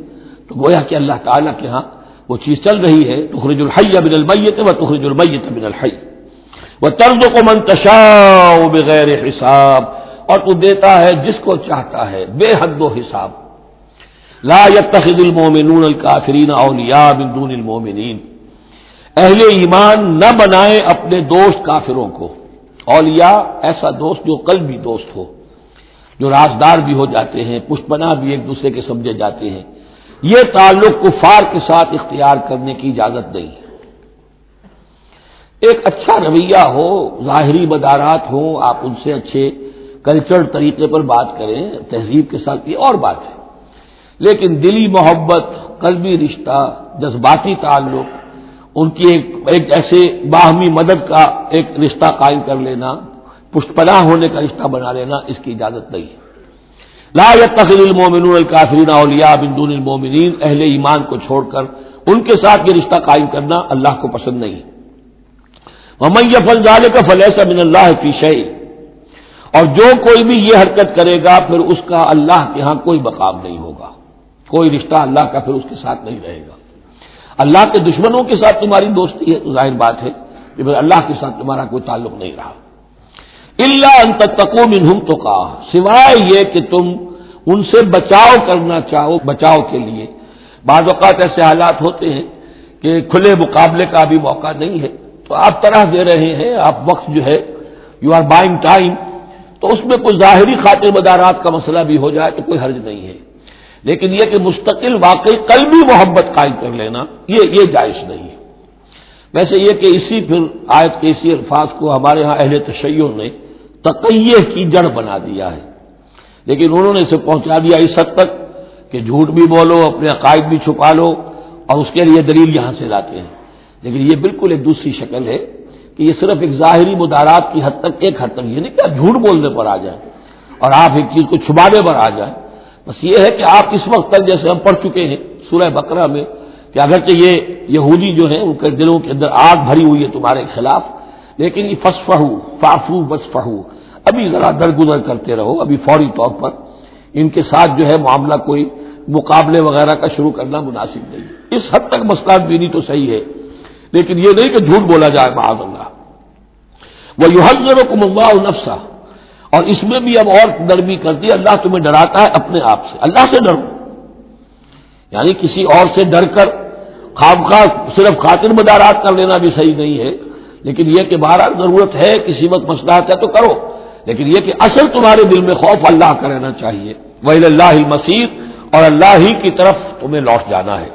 تو گویا کہ اللہ تعالیٰ کے ہاں وہ چیز چل رہی ہے، تخرج الحی من المیت وتخرج المیت من الحی، وترزق من تشاء بغیر حساب، اور تو دیتا ہے جس کو چاہتا ہے بے حد و حساب۔ لا يتخذ المؤمنون الکافرین اولیاء من دون المؤمنین، اہل ایمان نہ بنائیں اپنے دوست کافروں کو اولیاء، ایسا دوست جو قلبی دوست ہو، جو رازدار بھی ہو جاتے ہیں، پشت پناہ بھی ایک دوسرے کے سمجھے جاتے ہیں۔ یہ تعلق کفار کے ساتھ اختیار کرنے کی اجازت نہیں ہے۔ ایک اچھا رویہ ہو، ظاہری مدارات ہوں، آپ ان سے اچھے کلچرل طریقے پر بات کریں، تہذیب کے ساتھ، یہ اور بات ہے، لیکن دلی محبت، قلبی رشتہ، جذباتی تعلق، ان کی ایک ایسے باہمی مدد کا ایک رشتہ قائم کر لینا، پشت پناہ ہونے کا رشتہ بنا لینا، اس کی اجازت نہیں ہے۔ لا يتخذ المؤمنون الکافرین اولیاء من دون المؤمنین، اہل ایمان کو چھوڑ کر ان کے ساتھ یہ رشتہ قائم کرنا اللہ کو پسند نہیں۔ ومن یفعل ذلک فلیس من اللہ فی شیء، اور جو کوئی بھی یہ حرکت کرے گا پھر اس کا اللہ کے ہاں کوئی مقام نہیں ہوگا، کوئی رشتہ اللہ کا پھر اس کے ساتھ نہیں رہے گا۔ اللہ کے دشمنوں کے ساتھ تمہاری دوستی ہے تو ظاہر بات ہے کہ پھر اللہ کے ساتھ تمہارا کوئی تعلق نہیں رہا۔ الا ان تتقوا منہم تقا، سوائے یہ کہ تم ان سے بچاؤ کرنا چاہو، بچاؤ کے لیے بعض اوقات ایسے حالات ہوتے ہیں کہ کھلے مقابلے کا ابھی موقع نہیں ہے، تو آپ طرح دے رہے ہیں، آپ وقت جو ہے یو آر بائنگ ٹائم، تو اس میں کوئی ظاہری خاطر مدارات کا مسئلہ بھی ہو جائے تو کوئی حرج نہیں ہے، لیکن یہ کہ مستقل واقعی قلبی محبت قائم کر لینا یہ جائز نہیں ہے۔ ویسے یہ کہ اسی پھر آیت کے اسی الفاظ کو ہمارے ہاں اہل تشیع نے تقیہ کی جڑ بنا دیا ہے، لیکن انہوں نے اسے پہنچا دیا اس حد تک کہ جھوٹ بھی بولو، اپنے عقائد بھی چھپا لو، اور اس کے لیے دلیل یہاں سے لاتے ہیں، لیکن یہ بالکل ایک دوسری شکل ہے کہ یہ صرف ایک ظاہری مدارات کی حد تک، ایک حد تک، یہ نہیں کہ آپ جھوٹ بولنے پر آ جائیں اور آپ ایک چیز کو چھپانے پر آ جائیں، بس یہ ہے کہ آپ اس وقت تک جیسے ہم پڑھ چکے ہیں سورہ بقرہ میں کہ اگرچہ یہ یہودی جو ہیں ان کے دلوں کے اندر آگ بھری ہوئی ہے تمہارے خلاف، لیکن یہ فصفحوا فاعفوا واصفحوا، ابھی ذرا درگزر کرتے رہو، ابھی فوری طور پر ان کے ساتھ جو ہے معاملہ کوئی مقابلے وغیرہ کا شروع کرنا مناسب نہیں۔ اس حد تک مسئلہ بینی تو صحیح ہے، لیکن یہ نہیں کہ جھوٹ بولا جائے معاذ اللہ۔ وَيُحَذِّرُكُمُ اللَّهُ نَفْسَهُ، اور اس میں بھی اب اور نرمی کر دی، اللہ تمہیں ڈراتا ہے اپنے آپ سے، اللہ سے ڈرو، یعنی کسی اور سے ڈر کر خواہ صرف خاطر مدارات کر لینا بھی صحیح نہیں ہے، لیکن یہ کہ بہرحال ضرورت ہے، کسی وقت مصلحت ہے تو کرو، لیکن یہ کہ اصل تمہارے دل میں خوف اللہ کا رہنا چاہیے۔ وَإِلَى اللَّهِ الْمَصِيرُ، اور اللہ ہی کی طرف تمہیں لوٹ جانا ہے۔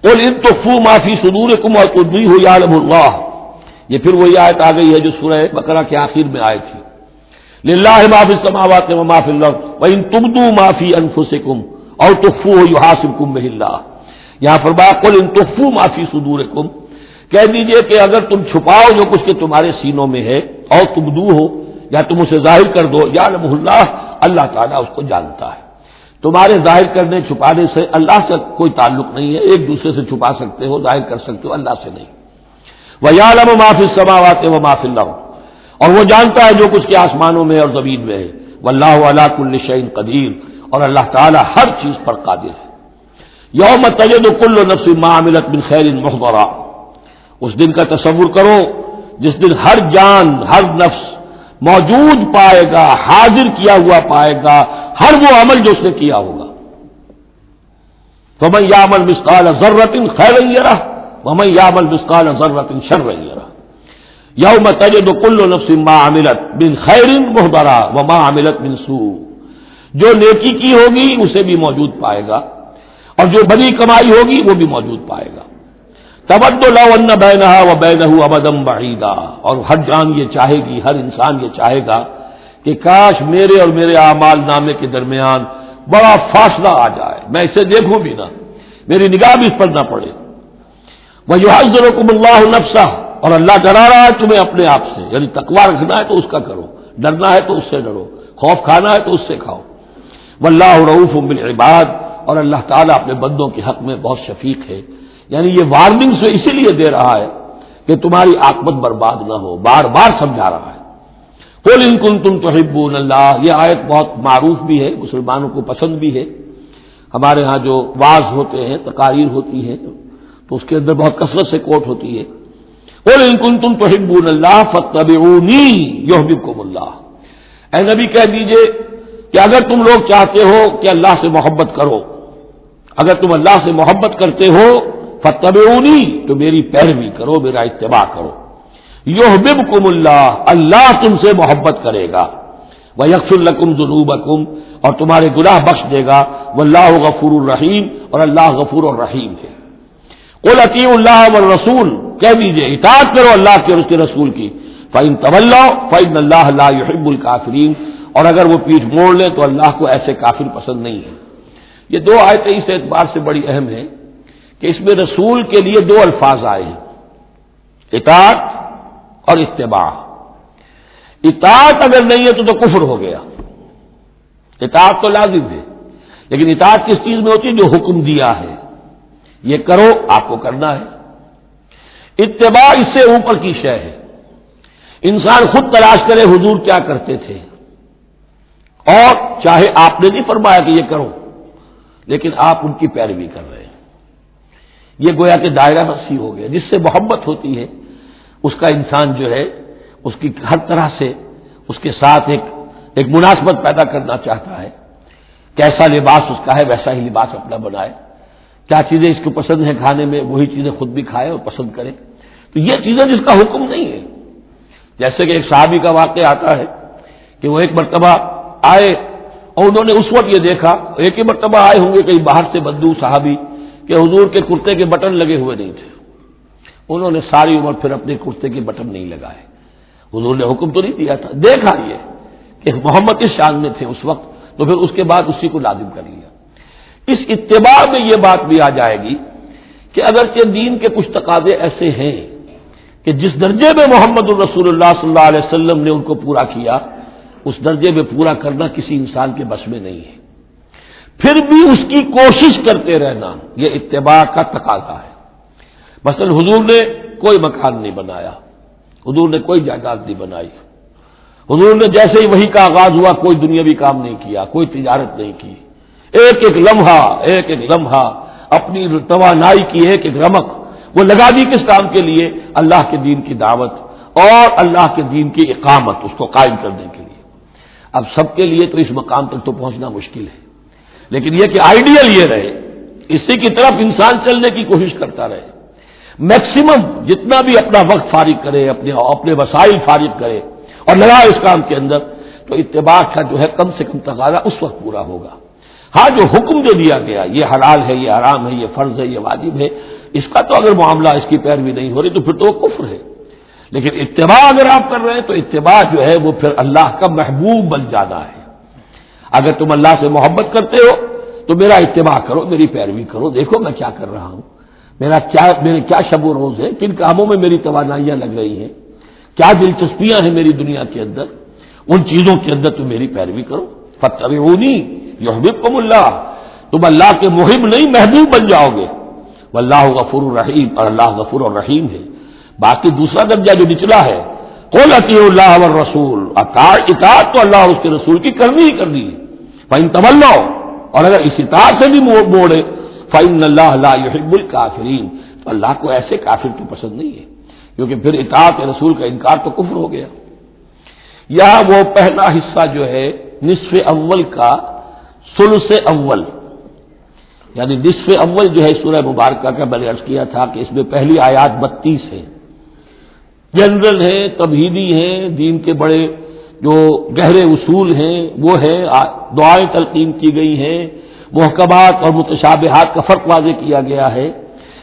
قُلْ إِن تُخْفُوا مَا فِي صُدُورِكُمْ وَتُبْدُوهُ يَعْلَمُهُ اللَّهُ، یہ پھر وہی آیت آ گئی ہے جو سورہ بقرہ کے آخر میں آئی تھی، لِلَّهِ مَا فِي السَّمَاوَاتِ وَمَا فِي الْأَرْضِ وَإِن تُبْدُوا مَا فِي أَنفُسِكُمْ أَوْ تُخْفُوهُ يُحَاسِبْكُم بِهِ اللَّهُ، یہاں فرمایا قُلْ إِن تُخْفُوا مَا فِي صُدُورِكُمْ، کہہ دیجئے کہ اگر تم چھپاؤ جو کچھ کہ تمہارے سینوں میں ہے، اور تبدوہ، یا تم اسے ظاہر کر دو، یعلمہ اللہ، اللہ تعالیٰ اس کو جانتا ہے۔ تمہارے ظاہر کرنے چھپانے سے اللہ سے کوئی تعلق نہیں ہے، ایک دوسرے سے چھپا سکتے ہو، ظاہر کر سکتے ہو، اللہ سے نہیں۔ وَيَعْلَمُ مَا فِي السَّمَاوَاتِ وَمَا فِي الْأَرْضِ، اور وہ جانتا ہے جو کچھ کے آسمانوں میں اور زمین میں ہے۔ وَاللَّهُ عَلَىٰ كُلِّ شَيْءٍ قَدِيرٌ، اور اللہ تعالیٰ ہر چیز پر قادر ہے۔ یوم تجد کل نفس ما عملت من خیر محضرا، اس دن کا تصور کرو جس دن ہر جان، ہر نفس موجود پائے گا، حاضر کیا ہوا پائے گا ہر وہ عمل جو اس نے کیا ہوگا۔ فَمَن يَعْمَلْ مِثْقَالَ ذَرَّةٍ خَيْرًا يَرَهُ وَمَن يَعْمَلْ مِثْقَالَ ذَرَّةٍ شَرًّا يَرَهُ يَوْمَ تَجِدُ كُلُّ نَفْسٍ مَا عَمِلَتْ مِنْ خَيْرٍ مُحْضَرًا وَمَا عَمِلَتْ مِنْ سُوءٍ، جو نیکی کی ہوگی اسے بھی موجود پائے گا، اور جو بڑی کمائی ہوگی وہ بھی موجود پائے گا۔ تود لو ان بینہا وبینہ امدا بعیدا، اور ہر جان یہ چاہے گی، ہر انسان یہ چاہے گا کہ کاش میرے اور میرے اعمال نامے کے درمیان بڑا فاصلہ آ جائے، میں اسے دیکھوں بھی نہ، میری نگاہ بھی اس پر نہ پڑے۔ وَيُحَذِّرُكُمُ اللَّهُ نَفْسَهُ، اور اللہ ڈرا رہا ہے تمہیں اپنے آپ سے، یعنی تقویٰ رکھنا ہے تو اس کا کرو، ڈرنا ہے تو اس سے ڈرو، خوف کھانا ہے تو اس سے کھاؤ۔ وَاللَّهُ رَءُوفٌ بِالْعِبَادِ، اور اللہ تعالیٰ اپنے بندوں کے حق میں بہت شفیق ہے، یعنی یہ وارننگ سے اسی لیے دے رہا ہے کہ تمہاری عاقبت برباد نہ ہو، بار بار سمجھا رہا ہے۔ قُلْ إِن كُنتُمْ تُحِبُّونَ اللَّهَ، یہ آیت بہت معروف بھی ہے، مسلمانوں کو پسند بھی ہے، ہمارے ہاں جو واعظ ہوتے ہیں، تقاریر ہوتی ہیں تو اس کے اندر بہت کثرت سے کوٹ ہوتی ہے۔ قُلْ إِن كُنتُمْ تُحِبُّونَ اللَّهَ فَاتَّبِعُونِي يُحْبِبْكُمُ اللَّهُ، اے نبی کہہ دیجئے کہ اگر تم لوگ چاہتے ہو کہ اللہ سے محبت کرو اگر تم اللہ سے محبت کرتے ہو فاتبعونی، تو میری پیروی کرو، میرا اتباع کرو۔ یحببکم اللہ، اللہ تم سے محبت کرے گا، ویغفر لکم ذنوبکم، اور تمہارے گناہ بخش دے گا، واللہ غفور الرحیم، اور اللہ غفور الرحیم ہے۔ قل اطیعوا اللہ والرسول، کہہ دیجئے اطاعت کرو اللہ کی اور اس کے رسول کی، فإن تولوا فإن اللہ لا يحب الکافرین، اور اگر وہ پیٹھ موڑ لیں تو اللہ کو ایسے کافر پسند نہیں ہے۔ یہ دو آیتیں اس اعتبار سے بڑی اہم ہیں کہ اس میں رسول کے لیے دو الفاظ آئے ہیں، اطاعت اور اتباع۔ اطاعت اگر نہیں ہے تو کفر ہو گیا۔ اطاعت تو لازم ہے، لیکن اطاعت کس چیز میں ہوتی ہے؟ جو حکم دیا ہے یہ کرو، آپ کو کرنا ہے۔ اتباع اس سے اوپر کی شے ہے، انسان خود تلاش کرے حضور کیا کرتے تھے، اور چاہے آپ نے نہیں فرمایا کہ یہ کرو، لیکن آپ ان کی پیروی کر رہے ہیں۔ یہ گویا کہ دائرہ وسیع ہو گیا۔ جس سے محبت ہوتی ہے اس کا انسان جو ہے اس کی ہر طرح سے اس کے ساتھ ایک مناسبت پیدا کرنا چاہتا ہے۔ کیسا لباس اس کا ہے ویسا ہی لباس اپنا بنائے، کیا چیزیں اس کو پسند ہیں کھانے میں وہی چیزیں خود بھی کھائے اور پسند کرے۔ تو یہ چیزیں جس کا حکم نہیں ہے، جیسے کہ ایک صحابی کا واقعہ آتا ہے کہ وہ ایک مرتبہ آئے اور انہوں نے اس وقت یہ دیکھا، ایک ہی مرتبہ آئے ہوں گے کہیں باہر سے بدو صحابی، کہ حضور کے کرتے کے بٹن لگے ہوئے نہیں تھے۔ انہوں نے ساری عمر پھر اپنے کرتے کے بٹن نہیں لگائے۔ حضور نے حکم تو نہیں دیا تھا، دیکھا یہ کہ محمد اس شان میں تھے اس وقت، تو پھر اس کے بعد اسی کو لازم کر لیا۔ اس اتباع میں یہ بات بھی آ جائے گی کہ اگرچہ دین کے کچھ تقاضے ایسے ہیں کہ جس درجے میں محمد الرسول اللہ صلی اللہ علیہ وسلم نے ان کو پورا کیا، اس درجے میں پورا کرنا کسی انسان کے بس میں نہیں ہے، پھر بھی اس کی کوشش کرتے رہنا یہ اتباع کا تقاضا ہے۔ مثلا حضور نے کوئی مکان نہیں بنایا، حضور نے کوئی جائیداد نہیں بنائی، حضور نے جیسے ہی وحی کا آغاز ہوا کوئی دنیاوی کام نہیں کیا، کوئی تجارت نہیں کی، ایک ایک لمحہ اپنی توانائی کی ایک ایک رمق وہ لگا دی کس کام کے لیے؟ اللہ کے دین کی دعوت اور اللہ کے دین کی اقامت، اس کو قائم کرنے کے لیے۔ اب سب کے لیے تو اس مقام تک تو پہنچنا مشکل ہے، لیکن یہ کہ آئیڈیل یہ رہے، اسی کی طرف انسان چلنے کی کوشش کرتا رہے، میکسیمم جتنا بھی اپنا وقت فارغ کرے، اپنے وسائل فارغ کرے اور لگائے اس کام کے اندر، تو اتباع کا جو ہے کم سے کم تقاضا اس وقت پورا ہوگا۔ ہاں جو حکم جو دیا گیا، یہ حلال ہے، یہ حرام ہے، یہ فرض ہے، یہ واجب ہے، اس کا تو اگر معاملہ اس کی پیروی نہیں ہو رہی تو پھر تو وہ کفر ہے۔ لیکن اتباع اگر آپ کر رہے ہیں تو اتباع جو ہے وہ پھر اللہ کا محبوب بن جانا ہے۔ اگر تم اللہ سے محبت کرتے ہو تو میرا اتباع کرو، میری پیروی کرو، دیکھو میں کیا کر رہا ہوں، میرے کیا شب و روز ہے، کن کاموں میں میری توانائیاں لگ رہی ہیں، کیا دلچسپیاں ہیں میری دنیا کے اندر، ان چیزوں کے اندر تم میری پیروی کرو۔ فاتبعونی یحببکم اللہ، تم اللہ کے محب نہیں محبوب بن جاؤ گے، واللہ غفور الرحیم، اور اللہ غفور الرحیم ہے۔ باقی دوسرا درجہ جو نچلا ہے، قل اطیعوا اللہ والرسول، اطاعت تو اللہ اور اس کے رسول کی کرنی ہی کرنی ہے۔ فإن تولوا، اور اگر اس اطاعت سے بھی موڑے، فإن اللہ لا يحب الکافرین، تو اللہ کو ایسے کافر تو پسند نہیں ہے، کیونکہ پھر اطاعت رسول کا انکار تو کفر ہو گیا۔ یہاں وہ پہلا حصہ جو ہے نصف اول کا ثلث اول، یعنی نصف اول جو ہے سورہ مبارکہ کا میں نے عرض کیا تھا کہ اس میں پہلی آیات 32 ہیں، جنرل ہیں، تمہیدی ہیں، دین کے بڑے جو گہرے اصول ہیں وہ ہیں، دعائیں تلقین کی گئی ہیں، محکمات اور متشابہات کا فرق واضح کیا گیا ہے۔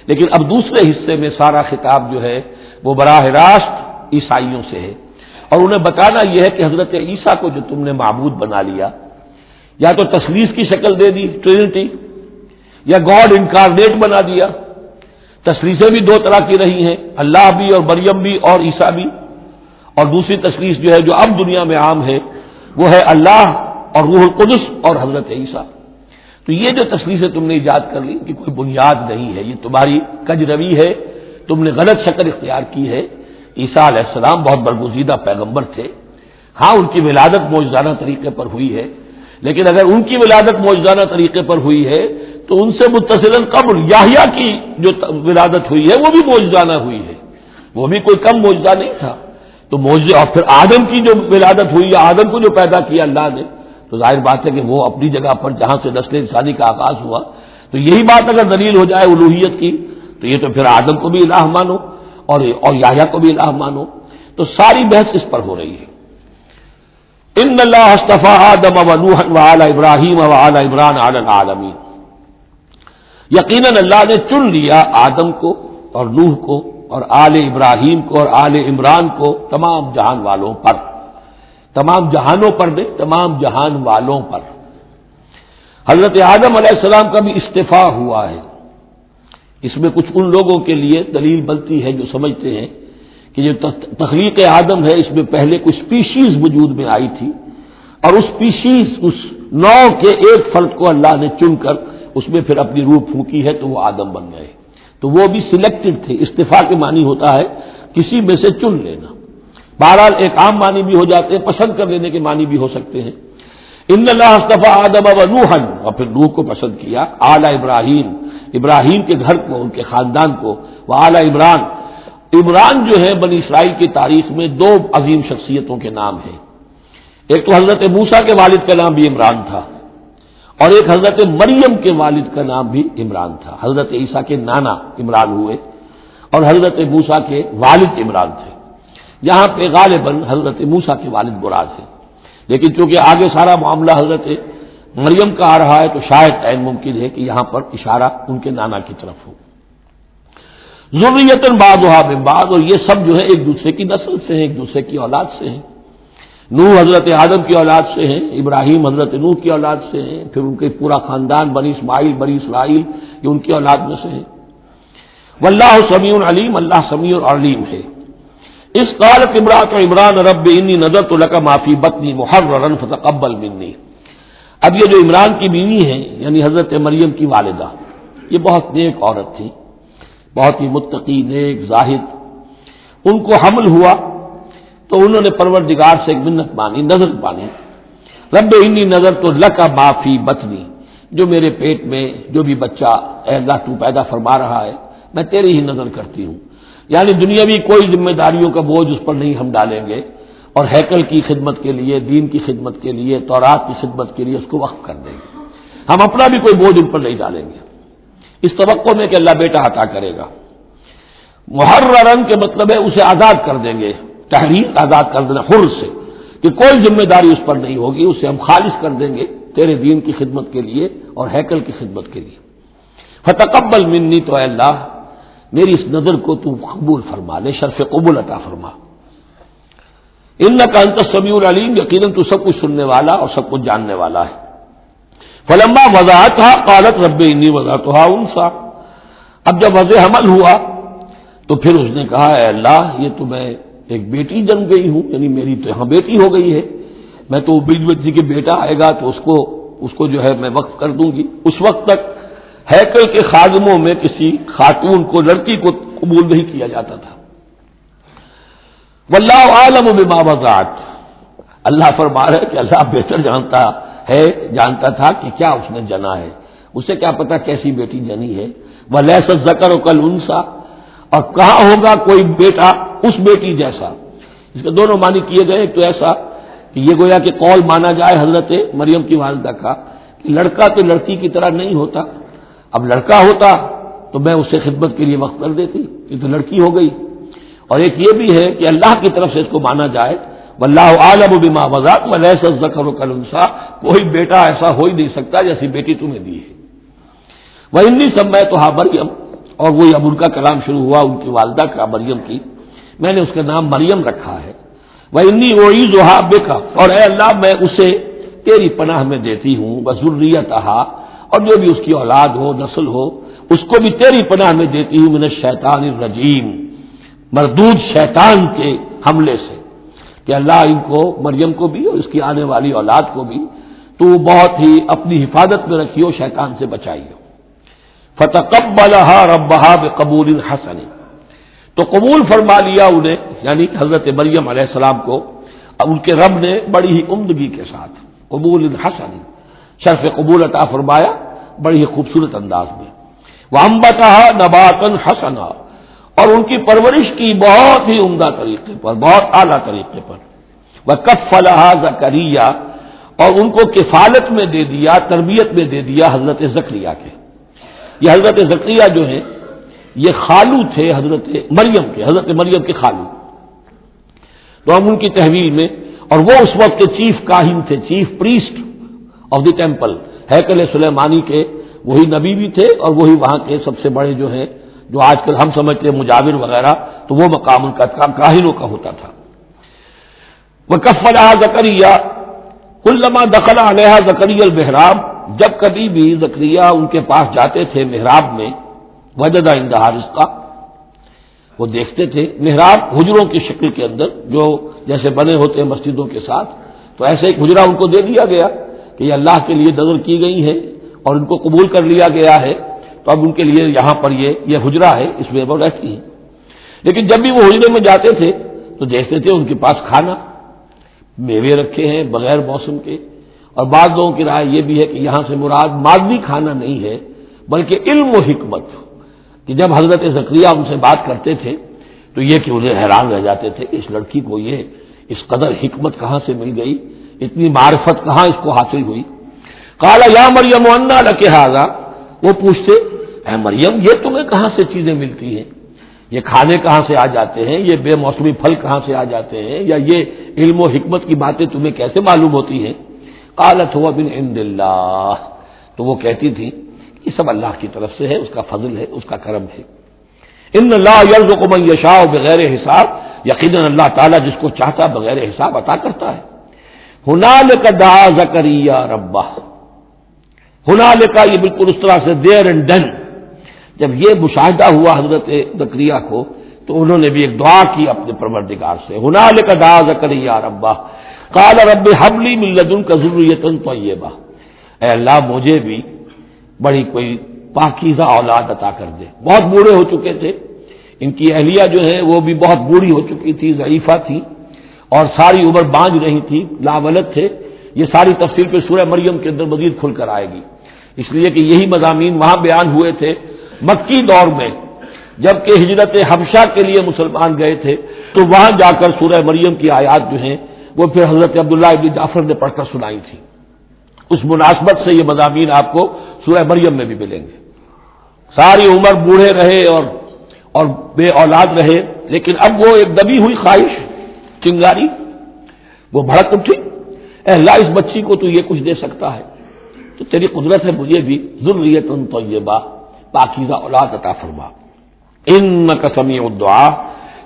لیکن اب دوسرے حصے میں سارا خطاب جو ہے وہ براہ راست عیسائیوں سے ہے، اور انہیں بتانا یہ ہے کہ حضرت عیسیٰ کو جو تم نے معبود بنا لیا، یا تو تثلیث کی شکل دے دی ٹرینٹی، یا گاڈ انکارنیٹ بنا دیا۔ تثلیثیں بھی دو طرح کی رہی ہیں، اللہ بھی اور مریم بھی اور عیسیٰ بھی، اور دوسری تثلیث جو ہے جو اب دنیا میں عام ہے وہ ہے اللہ اور روح القدس اور حضرت عیسیٰ۔ تو یہ جو تثلیثیں تم نے ایجاد کر لی کہ کوئی بنیاد نہیں ہے، یہ تمہاری کج روی ہے، تم نے غلط شکل اختیار کی ہے۔ عیسیٰ علیہ السلام بہت برگزیدہ پیغمبر تھے، ہاں ان کی ولادت معجزانہ طریقے پر ہوئی ہے، لیکن اگر ان کی ولادت معجزانہ طریقے پر ہوئی ہے تو ان سے متصلاً قبل یحییٰ کی جو ولادت ہوئی ہے وہ بھی معجزانہ ہوئی ہے، وہ بھی کوئی کم معجزہ نہیں تھا۔ تو معجزہ، اور پھر آدم کی جو ولادت ہوئی ہے، آدم کو جو پیدا کیا اللہ نے، تو ظاہر بات ہے کہ وہ اپنی جگہ پر جہاں سے نسل انسانی کا آغاز ہوا، تو تو یہی بات اگر دلیل ہو جائے الوہیت کی تو یہ تو پھر آدم کو بھی الہ مانو اور یحییٰ کو بھی الہ مانو. تو ساری بحث اس پر ہو رہی ہے. ان اللہ اصطفیٰ آدم و نوحا وآل ابراہیم وآل عمران علی العالمین. یقیناً اللہ نے چن لیا آدم کو اور نوح کو اور آل ابراہیم کو اور آل عمران کو تمام جہان والوں پر. تمام جہانوں پر نہیں، تمام جہان والوں پر. حضرت آدم علیہ السلام کا بھی استفاء ہوا ہے. اس میں کچھ ان لوگوں کے لیے دلیل بنتی ہے جو سمجھتے ہیں کہ جو تخلیق آدم ہے اس میں پہلے کچھ اسپیشیز وجود میں آئی تھی اور اس اسپیشیز اس نوع کے ایک فرد کو اللہ نے چن کر اس میں پھر اپنی روح پھونکی ہے تو وہ آدم بن گئے. تو وہ بھی سلیکٹڈ تھے. استفاء کے معنی ہوتا ہے کسی میں سے چن لینا. بہرحال ایک عام معنی بھی ہو جاتے ہیں، پسند کر لینے کے معنی بھی ہو سکتے ہیں. ان اللہ اصطفیٰ آدم و نوحا، اور پھر نوح کو پسند کیا، آل ابراہیم، ابراہیم کے گھر کو، ان کے خاندان کو، وہ آل عمران. عمران جو ہے بنی اسرائیل کی تاریخ میں دو عظیم شخصیتوں کے نام ہیں. ایک تو حضرت موسیٰ کے والد کا نام بھی عمران تھا اور ایک حضرت مریم کے والد کا نام بھی عمران تھا. حضرت عیسیٰ کے نانا عمران ہوئے اور حضرت موسیٰ کے والد عمران تھے. یہاں پہ غالباً حضرت موسیٰ کے والد مراد ہیں، لیکن چونکہ آگے سارا معاملہ حضرت مریم کا آ رہا ہے تو شاید عین ممکن ہے کہ یہاں پر اشارہ ان کے نانا کی طرف ہو. ذریۃ بعضھا من بعض، اور یہ سب جو ہے ایک دوسرے کی نسل سے ہیں، ایک دوسرے کی اولاد سے ہیں. نوح حضرت آدم کی اولاد سے ہیں، ابراہیم حضرت نوح کی اولاد سے ہیں، پھر ان کے پورا خاندان بنی اسماعیل بنی اسرائیل یہ ان کی اولاد میں سے ہیں. واللہ سمیع علیم، اللہ سمیع اور علیم ہے. اس قالت امرأۃ عمران رب انی نذرت لک ما فی بطنی محررا فتقبل منی. اب یہ جو عمران کی بیوی ہیں یعنی حضرت مریم کی والدہ، یہ بہت نیک عورت تھی، بہت ہی متقی، نیک، زاہد. ان کو حمل ہوا تو انہوں نے پروردگار سے ایک منت مانی، نذر مانی. رب انی نذرت لک ما فی بطنی، جو میرے پیٹ میں جو بھی بچہ اے اللہ تو پیدا فرما رہا ہے میں تیری ہی نظر کرتی ہوں. یعنی دنیاوی کوئی ذمہ داریوں کا بوجھ اس پر نہیں ہم ڈالیں گے اور ہیکل کی خدمت کے لیے، دین کی خدمت کے لیے، تورات کی خدمت کے لیے اس کو وقف کر دیں گے. ہم اپنا بھی کوئی بوجھ ان پر نہیں ڈالیں گے اس توقع میں کہ اللہ بیٹا عطا کرے گا. محررن کے مطلب ہے اسے آزاد کر دیں گے، تحریر آزاد کر دینا، حر سے، کہ کوئی ذمہ داری اس پر نہیں ہوگی، اسے ہم خالص کر دیں گے تیرے دین کی خدمت کے لیے اور ہیکل کی خدمت کے لیے. فتقبل منی، تو اے اللہ میری اس نظر کو تو قبول فرما لے، شرف قبول عطا فرما. انک انت السمیع العلیم، یقیناً تو سب کچھ سننے والا اور سب کچھ جاننے والا ہے. فلما وضعتها قالت رب انی وضعتها انثى، اب جب وضع حمل ہوا تو پھر اس نے کہا اے اللہ یہ تو میں ایک بیٹی جن گئی ہوں، یعنی میری تو یہاں بیٹی ہو گئی ہے، میں تو بیٹی کے بیٹا آئے گا تو اس کو جو ہے میں وقف کر دوں گی. اس وقت تک ہیکل کے خادموں میں کسی خاتون کو، لڑکی کو قبول نہیں کیا جاتا تھا. واللہ عالم بما وضعت، اللہ فرما رہا ہے کہ اللہ بہتر جانتا تھا کہ کیا اس نے جنا ہے، اسے کیا پتا کیسی بیٹی جنی ہے. ولیس الذکر کالانثی، اور کہاں ہوگا کوئی بیٹا اس بیٹی جیسا. اس کے دونوں معنی کیے گئے. ایک تو ایسا کہ یہ گویا کہ قول مانا جائے حضرت مریم کی والدہ کا کہ لڑکا تو لڑکی کی طرح نہیں ہوتا، اب لڑکا ہوتا تو میں اسے خدمت کے لیے وقف کر دیتی، یہ تو لڑکی ہو گئی. اور ایک یہ بھی ہے کہ اللہ کی طرف سے اس کو مانا جائے واللہ عالم بما وضعت ولیس الذکر کالانثی، کوئی بیٹا ایسا ہو ہی نہیں سکتا جیسی بیٹی تمہیں دی ہے. وانی سمیتھا مریم، اور وہی اب ان کا کلام شروع ہوا ان کی والدہ کا مریم کی، میں نے اس کا نام مریم رکھا ہے. وانی اعیذھا بک، اور اے اللہ میں اسے تیری پناہ میں دیتی ہوں، وذریتھا، اور جو بھی اس کی اولاد ہو، نسل ہو، اس کو بھی تیری پناہ میں دیتی ہوں، من الشیطان الرجیم، مردود شیطان کے حملے سے، کہ اللہ ان کو، مریم کو بھی اور اس کی آنے والی اولاد کو بھی تو بہت ہی اپنی حفاظت میں رکھیو، شیطان سے بچائیو. فتقبلها ربها بقبول حسن، تو قبول فرما لیا انہیں، یعنی حضرت مریم علیہ السلام کو ان کے رب نے بڑی ہی عمدگی کے ساتھ قبول حسن، شرف قبول عطا فرمایا بڑی ہی خوبصورت انداز میں. وانبتها نباتا حسنا، اور ان کی پرورش کی بہت ہی عمدہ طریقے پر، بہت اعلیٰ طریقے پر. وکفلها زکریا، اور ان کو کفالت میں دے دیا، تربیت میں دے دیا حضرت زکریا کے. یہ حضرت زکریا جو ہیں یہ خالو تھے حضرت مریم کے خالو، تو ہم ان کی تحویل میں، اور وہ اس وقت کے چیف کاہن تھے، chief priest of the temple, ہیکل سلیمانی کے وہی نبی بھی تھے اور وہی وہاں کے سب سے بڑے جو ہیں، جو آج کل ہم سمجھتے ہیں مجاور وغیرہ، تو وہ مقام ان کا کاہنوں کا ہوتا تھا۔ وَكَفَّلَهَا زَكَرِيَّا كُلَّمَا دَخَلَ عَلَيْهَا زَكَرِيَّا الْمِحْرَابَ، جب کبھی بھی زکریا ان کے پاس جاتے تھے محراب میں، وجد عندها رزقا، وہ دیکھتے تھے محراب حجروں کی شکل کے اندر جو جیسے بنے ہوتے ہیں مسجدوں کے ساتھ، تو ایسے ایک حجرہ ان کو دے دیا گیا کہ یہ اللہ کے لیے نظر کی گئی ہے اور ان کو قبول کر لیا گیا ہے، تو اب ان کے لیے یہاں پر یہ حجرہ ہے، اس میں وہ رہتی ہیں۔ لیکن جب بھی وہ حجرے میں جاتے تھے تو دیکھتے تھے ان کے پاس کھانا، میوے رکھے ہیں بغیر موسم کے، اور بعض لوگوں کی رائے یہ بھی ہے کہ یہاں سے مراد مادی کھانا نہیں ہے بلکہ علم و حکمت، کہ جب حضرت زکریا ان سے بات کرتے تھے تو یہ کہ انہیں حیران رہ جاتے تھے اس لڑکی کو یہ اس قدر حکمت کہاں سے مل گئی، اتنی معرفت کہاں اس کو حاصل ہوئی۔ قال یا مریم انا لک ھذا، وہ پوچھتے اے مریم یہ تمہیں کہاں سے چیزیں ملتی ہیں، یہ کھانے کہاں سے آ جاتے ہیں، یہ بے موسمی پھل کہاں سے آ جاتے ہیں، یا یہ علم و حکمت کی باتیں تمہیں کیسے معلوم ہوتی ہیں؟ قالت هو من عند اللہ، تو وہ کہتی تھی یہ سب اللہ کی طرف سے ہے، اس کا فضل ہے، اس کا کرم ہے۔ ان اللہ یرزق من یشاء بغیر حساب، یقیناً اللہ تعالیٰ جس کو چاہتا بغیر حساب عطا کرتا ہے۔ ہنالک دعا زکریا ربہ، ہنالک یہ بالکل اس طرح سے دیر اینڈ ڈن، جب یہ مشاہدہ ہوا حضرت زکریا کو تو انہوں نے بھی ایک دعا کی اپنے پروردگار سے، ہنالک دعا زکریا ربہ قال رب هب لي من لدنك ذرية طيبة، اے اللہ مجھے بھی بڑی کوئی پاکیزہ اولاد عطا کر دے۔ بہت بوڑھے ہو چکے تھے، ان کی اہلیہ جو ہے وہ بھی بہت بوڑھی ہو چکی تھی، ضعیفہ تھی، اور ساری عمر بانجھ رہی تھی، لاولد تھے۔ یہ ساری تفصیل پہ سورہ مریم کے اندر مزید کھل کر آئے گی، اس لیے کہ یہی مضامین وہاں بیان ہوئے تھے مکی دور میں، جبکہ ہجرت حبشہ کے لیے مسلمان گئے تھے، تو وہاں جا کر سورہ مریم کی آیات جو ہیں وہ پھر حضرت عبداللہ ابن جعفر نے پڑھ کر سنائی تھی۔ اس مناسبت سے یہ مضامین آپ کو سورہ مریم میں بھی ملیں گے۔ ساری عمر بوڑھے رہے اور بے اولاد رہے، لیکن اب وہ ایک دبی ہوئی خواہش، چنگاری، وہ بھڑک اٹھی، اے اللہ اس بچی کو تو یہ کچھ دے سکتا ہے تو تیری قدرت ہے مجھے بھی ذریۃ طیبہ، پاکیزہ اولاد عطا فرما۔ انک سمیع الدعاء،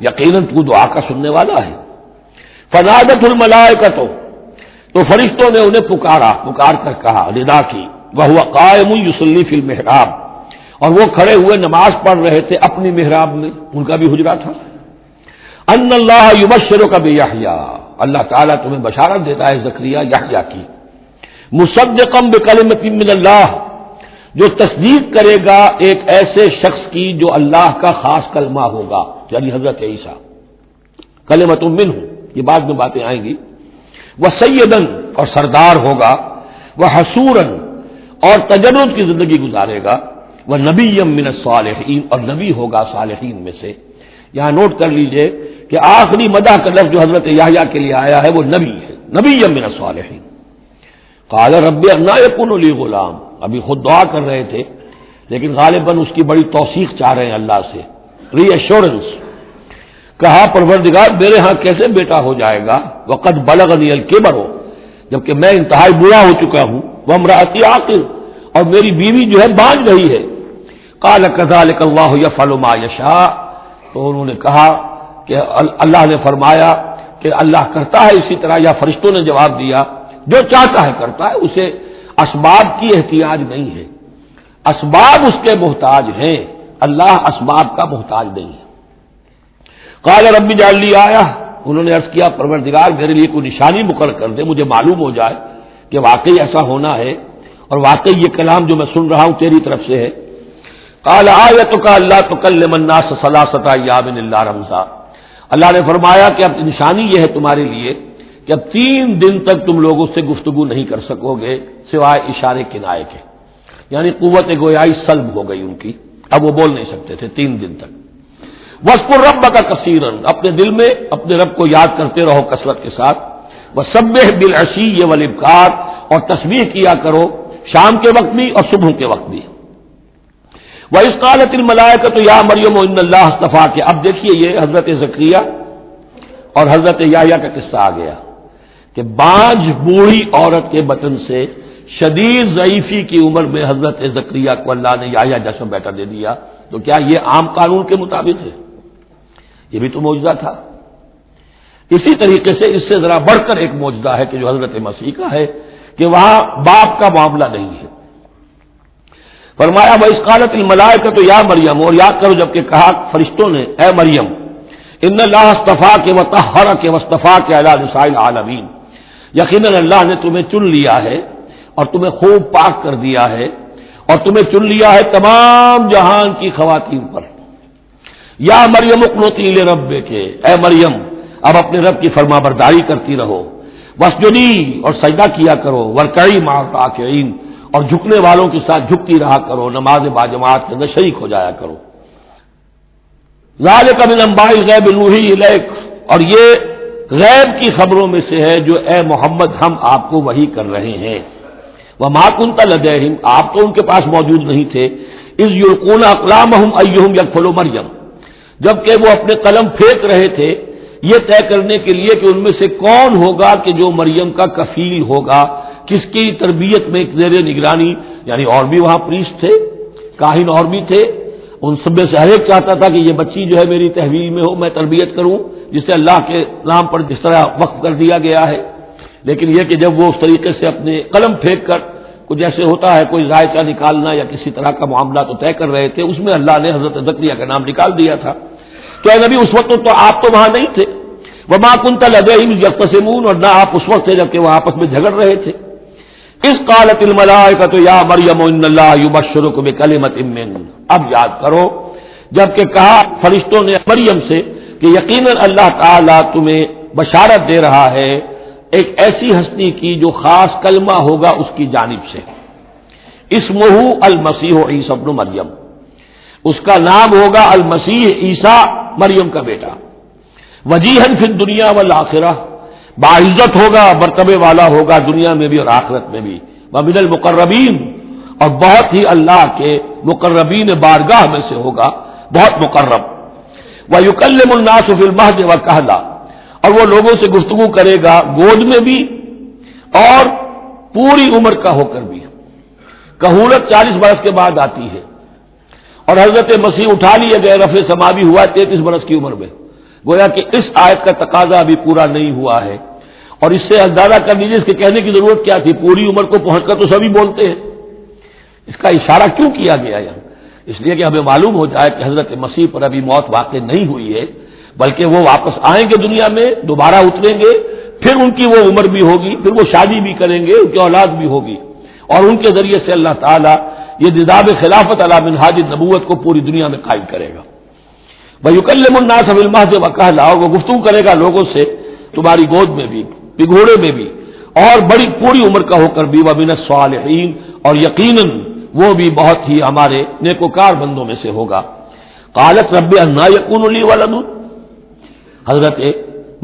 یقیناً تو دعا کا سننے والا ہے۔ فنادت الملائکۃ، تو فرشتوں نے انہیں پکار کر کہا، ندا کی، وہو قائم یصلی فی المحراب، اور وہ کھڑے ہوئے نماز پڑھ رہے تھے اپنی محراب میں، ان کا بھی حجرہ تھا۔ ان اللہ یبشرک بیحییٰ، اللہ تعالیٰ تمہیں بشارت دیتا ہے زکریا یحییٰ کی، مصدقا بکلمۃ من اللہ، جو تصدیق کرے گا ایک ایسے شخص کی جو اللہ کا خاص کلمہ ہوگا، یعنی حضرت عیسیٰ، کلمۃ منہ، یہ بعد میں باتیں آئیں گی۔ وہ سیدن، اور سردار ہوگا، وہ حسورن، اور تجرد کی زندگی گزارے گا، وہ نبی من الصالحین، اور نبی ہوگا صالحین میں سے۔ یہاں نوٹ کر لیجئے کہ آخری مدح کا لفظ جو حضرت یحییٰ کے لیے آیا ہے وہ نبی ہے، نبی من الصالحین۔ قال رب انا یکون لی غلام، ابھی خود دعا کر رہے تھے لیکن غالباً اس کی بڑی توثیق چاہ رہے ہیں اللہ سے، ری ایشورنس۔ کہا پروردگار میرے ہاں کیسے بیٹا ہو جائے گا، وقد بلغنی الکبر، جبکہ میں انتہائی بوڑھا ہو چکا ہوں، وامرأتی عاقر، اور میری بیوی جو ہے بانجھ رہی ہے۔ قال کذلک اللہ یفعل ما یشاء، تو انہوں نے کہا کہ اللہ نے فرمایا کہ اللہ کرتا ہے اسی طرح، یا فرشتوں نے جواب دیا جو چاہتا ہے کرتا ہے، اسے اسباب کی احتیاج نہیں ہے، اسباب اس کے محتاج ہیں، اللہ اسباب کا محتاج نہیں ہے۔ قال رب اجعل لی آیہ، انہوں نے عرض کیا پروردگار میرے لیے کوئی نشانی مقرر کر دے، مجھے معلوم ہو جائے کہ واقعی ایسا ہونا ہے اور واقعی یہ کلام جو میں سن رہا ہوں تیری طرف سے ہے۔ قال آیتک الا تکلم الناس ثلاثۃ ایام الا رمزا، اللہ نے فرمایا کہ اب نشانی یہ ہے تمہارے لیے کہ اب 3 دن تک تم لوگوں سے گفتگو نہیں کر سکو گے سوائے اشارے کنائے کے، یعنی قوت گویائی سلب ہو گئی ان کی، اب وہ بول نہیں سکتے تھے 3 دن تک۔ وَاذْكُر رَّبَّكَ كَثِيرًا، اپنے دل میں اپنے رب کو یاد کرتے رہو کثرت کے ساتھ۔ وَسَبِّحْ بِالْعَشِيِّ وَالْإِبْكَارِ، اور تسبیح کیا کرو شام کے وقت بھی اور صبح کے وقت بھی۔ وَإِذْ قَالَتِ الْمَلَائِكَةُ يَا مَرْيَمُ إِنَّ اللَّهَ اصْطَفَاكِ۔ اب دیکھیے یہ حضرت زکریا اور حضرت یحییٰ کا قصہ آ گیا کہ بانجھ بوڑھی عورت کے بطن سے شدید ضعیفی کی عمر میں حضرت زکریا کو اللہ نے یحییٰ جیسا بیٹا دے دیا، تو کیا یہ عام قانون کے مطابق ہے؟ یہ بھی تو معجزہ تھا۔ اسی طریقے سے اس سے ذرا بڑھ کر ایک معجزہ ہے کہ جو حضرت مسیح کا ہے کہ وہاں باپ کا معاملہ نہیں ہے۔ فرمایا وَإِذْ قَالَتِ الْمَلَائِكَةُ يَا مَرْيَمُ، اور یاد کرو جب کہ کہا فرشتوں نے اے مریم، إِنَّ اللَّهَ اصْطَفَاكِ وَطَهَّرَكِ وَاصْطَفَاكِ عَلَى نِسَاءِ الْعَالَمِينَ، یقیناً اللہ نے تمہیں چن لیا ہے اور تمہیں خوب پاک کر دیا ہے اور تمہیں چن لیا ہے تمام جہان کی خواتین پر۔ یا مریم اقنتی لربک، اے مریم اب اپنے رب کی فرما برداری کرتی رہو، واسجدی اور سجدہ کیا کرو، ورکعی مع الراکعین اور جھکنے والوں کے ساتھ جھکتی رہا کرو، نماز باجماعت کے اندر شریک ہو جایا کرو۔ ذالک من انباء الغیب نوحی الیک، اور یہ غیب کی خبروں میں سے ہے جو اے محمد ہم آپ کو وحی کر رہے ہیں۔ وما کنت لدیہم، آپ تو ان کے پاس موجود نہیں تھے، اذ یلقون اقلامہم ایہم یکفل مریم، جبکہ وہ اپنے قلم پھینک رہے تھے یہ طے کرنے کے لیے کہ ان میں سے کون ہوگا کہ جو مریم کا کفیل ہوگا، کس کی تربیت میں زیر نگرانی، یعنی اور بھی وہاں پریسٹ تھے، کاہن اور بھی تھے، ان سب میں سے ہر ایک چاہتا تھا کہ یہ بچی جو ہے میری تحویل میں ہو، میں تربیت کروں، جسے اللہ کے نام پر جس طرح وقف کر دیا گیا ہے۔ لیکن یہ کہ جب وہ اس طریقے سے اپنے قلم پھینک کر کچھ ایسے ہوتا ہے کوئی ذائقہ نکالنا یا کسی طرح کا معاملہ تو طے کر رہے تھے، اس میں اللہ نے حضرت زکریا کا نام نکال دیا تھا۔ تو اے نبی اس وقت تو آپ تو وہاں نہیں تھے، وما کنت لدیہم اذ یختصمون، اور نہ آپ اس وقت تھے جبکہ وہ آپس میں جھگڑ رہے تھے۔ اذ قالت الملائکۃ یا مریم ان اللہ یبشرک بکلمۃ منہ، اب یاد کرو جب کہ کہا فرشتوں نے مریم سے کہ یقیناً اللہ تعالیٰ تمہیں بشارت دے رہا ہے ایک ایسی ہستی کی جو خاص کلمہ ہوگا اس کی جانب سے، اسمہ المسیح عیسی ابن مریم، اس کا نام ہوگا المسیح عیسیٰ مریم کا بیٹا، وجیہن فی الدنیا والآخرہ، باعزت ہوگا، مرتبے والا ہوگا دنیا میں بھی اور آخرت میں بھی، ومن المقربین، اور بہت ہی اللہ کے مقربین بارگاہ میں سے ہوگا، بہت مقرب، وَيُكَلِّمُ النَّاسُ فِي الْمَهْدِ وَكَهْلًا، اور وہ لوگوں سے گفتگو کرے گا گود میں بھی اور پوری عمر کا ہو کر بھی۔ کہولت 40 برس کے بعد آتی ہے اور حضرت مسیح اٹھا لیے گئے، رفع سماوی ہوا 33 برس کی عمر میں، گویا کہ اس آیت کا تقاضا ابھی پورا نہیں ہوا ہے، اور اس سے اندازہ کر لیجیے اس کے کہنے کی ضرورت کیا تھی، پوری عمر کو پہنچ کر تو سبھی بولتے ہیں، اس کا اشارہ کیوں کیا گیا یہاں؟ اس لیے کہ ہمیں معلوم ہو جائے کہ حضرت مسیح پر ابھی موت واقع نہیں ہوئی ہے، بلکہ وہ واپس آئیں گے دنیا میں، دوبارہ اتریں گے، پھر ان کی وہ عمر بھی ہوگی، پھر وہ شادی بھی کریں گے، ان کی اولاد بھی ہوگی، اور ان کے ذریعے سے اللہ تعالیٰ یہ نظام خلافت علی منہاج النبوت کو پوری دنیا میں قائم کرے گا۔ وَيُكَلِّمُ النَّاسَ فِي الْمَهْدِ وَكَهْلًا، اور وہ گفتگو کرے گا لوگوں سے تمہاری گود میں بھی، پگھوڑے میں بھی، اور بڑی پوری عمر کا ہو کر بھی، وَمِنَ الصَّالِحِينَ، اور یقیناً وہ بھی بہت ہی ہمارے نیکوکار بندوں میں سے ہوگا۔ قالت رب انا یکون لی ولد، حضرت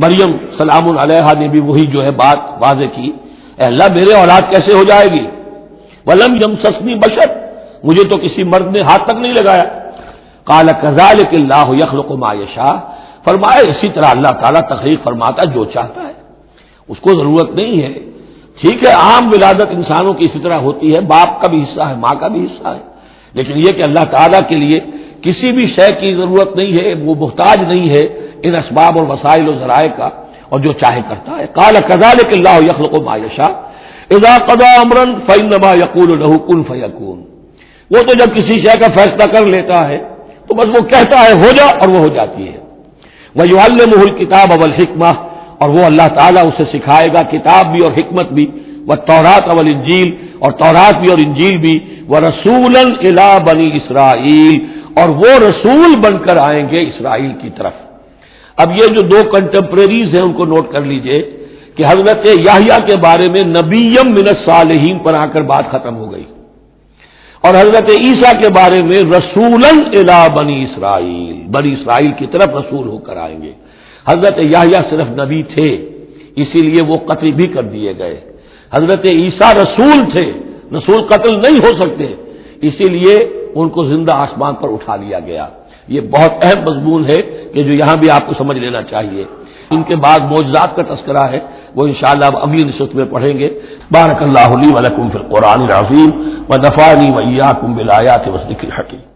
مریم سلام علیہا نے بھی وہی جو ہے بات واضح کی، اے اللہ میرے اولاد کیسے ہو جائے گی، ولم یمسسنی بشر، مجھے تو کسی مرد نے ہاتھ تک نہیں لگایا۔ قال کذالک اللہ یخلق ما یشاء، فرمایا اسی طرح اللہ تعالیٰ تخلیق فرماتا جو چاہتا ہے، اس کو ضرورت نہیں ہے۔ ٹھیک ہے عام ولادت انسانوں کی اسی طرح ہوتی ہے، باپ کا بھی حصہ ہے، ماں کا بھی حصہ ہے، لیکن یہ کہ اللہ تعالیٰ کے لیے کسی بھی شے کی ضرورت نہیں ہے، وہ محتاج نہیں ہے ان اسباب اور وسائل و ذرائع کا، اور جو چاہے کرتا ہے۔ قال کذالک اللہ یخلق ما یشاء اذا قضى امرا فانما يقول له كن فيكون، وہ تو جب کسی شے کا فیصلہ کر لیتا ہے تو بس وہ کہتا ہے ہو جا اور وہ ہو جاتی ہے۔ وَيُعَلِّمُهُ الْكِتَابَ وَالْحِكْمَةَ، اور وہ اللہ تعالیٰ اسے سکھائے گا کتاب بھی اور حکمت بھی، وَالتَّوْرَاةَ وَالْإِنْجِيلَ، اور تورات بھی اور انجیل بھی، وَرَسُولًا إِلَىٰ بَنِي إِسْرَائِيلَ، اور وہ رسول بن کر آئیں گے اسرائیل کی طرف۔ اب یہ جو دو کنٹمپریریز ہیں ان کو نوٹ کر لیجئے کہ حضرت یحییٰ کے بارے میں نبیم من الصالحین پر آ کر بات ختم ہو گئی، اور حضرت عیسیٰ کے بارے میں رسولاً الی بنی اسرائیل، بنی اسرائیل کی طرف رسول ہو کر آئیں گے۔ حضرت یحییٰ صرف نبی تھے اسی لیے وہ قتل بھی کر دیے گئے، حضرت عیسیٰ رسول تھے، رسول قتل نہیں ہو سکتے، اسی لیے ان کو زندہ آسمان پر اٹھا لیا گیا۔ یہ بہت اہم مضمون ہے کہ جو یہاں بھی آپ کو سمجھ لینا چاہیے۔ ان کے بعد معجزات کا تذکرہ ہے، وہ انشاءاللہ اب اگلی نشست میں پڑھیں گے۔ بارک اللہ لی و لکم فی القرآن العظیم و نفعنی و ایاکم بالآیات والذکر الحکیم۔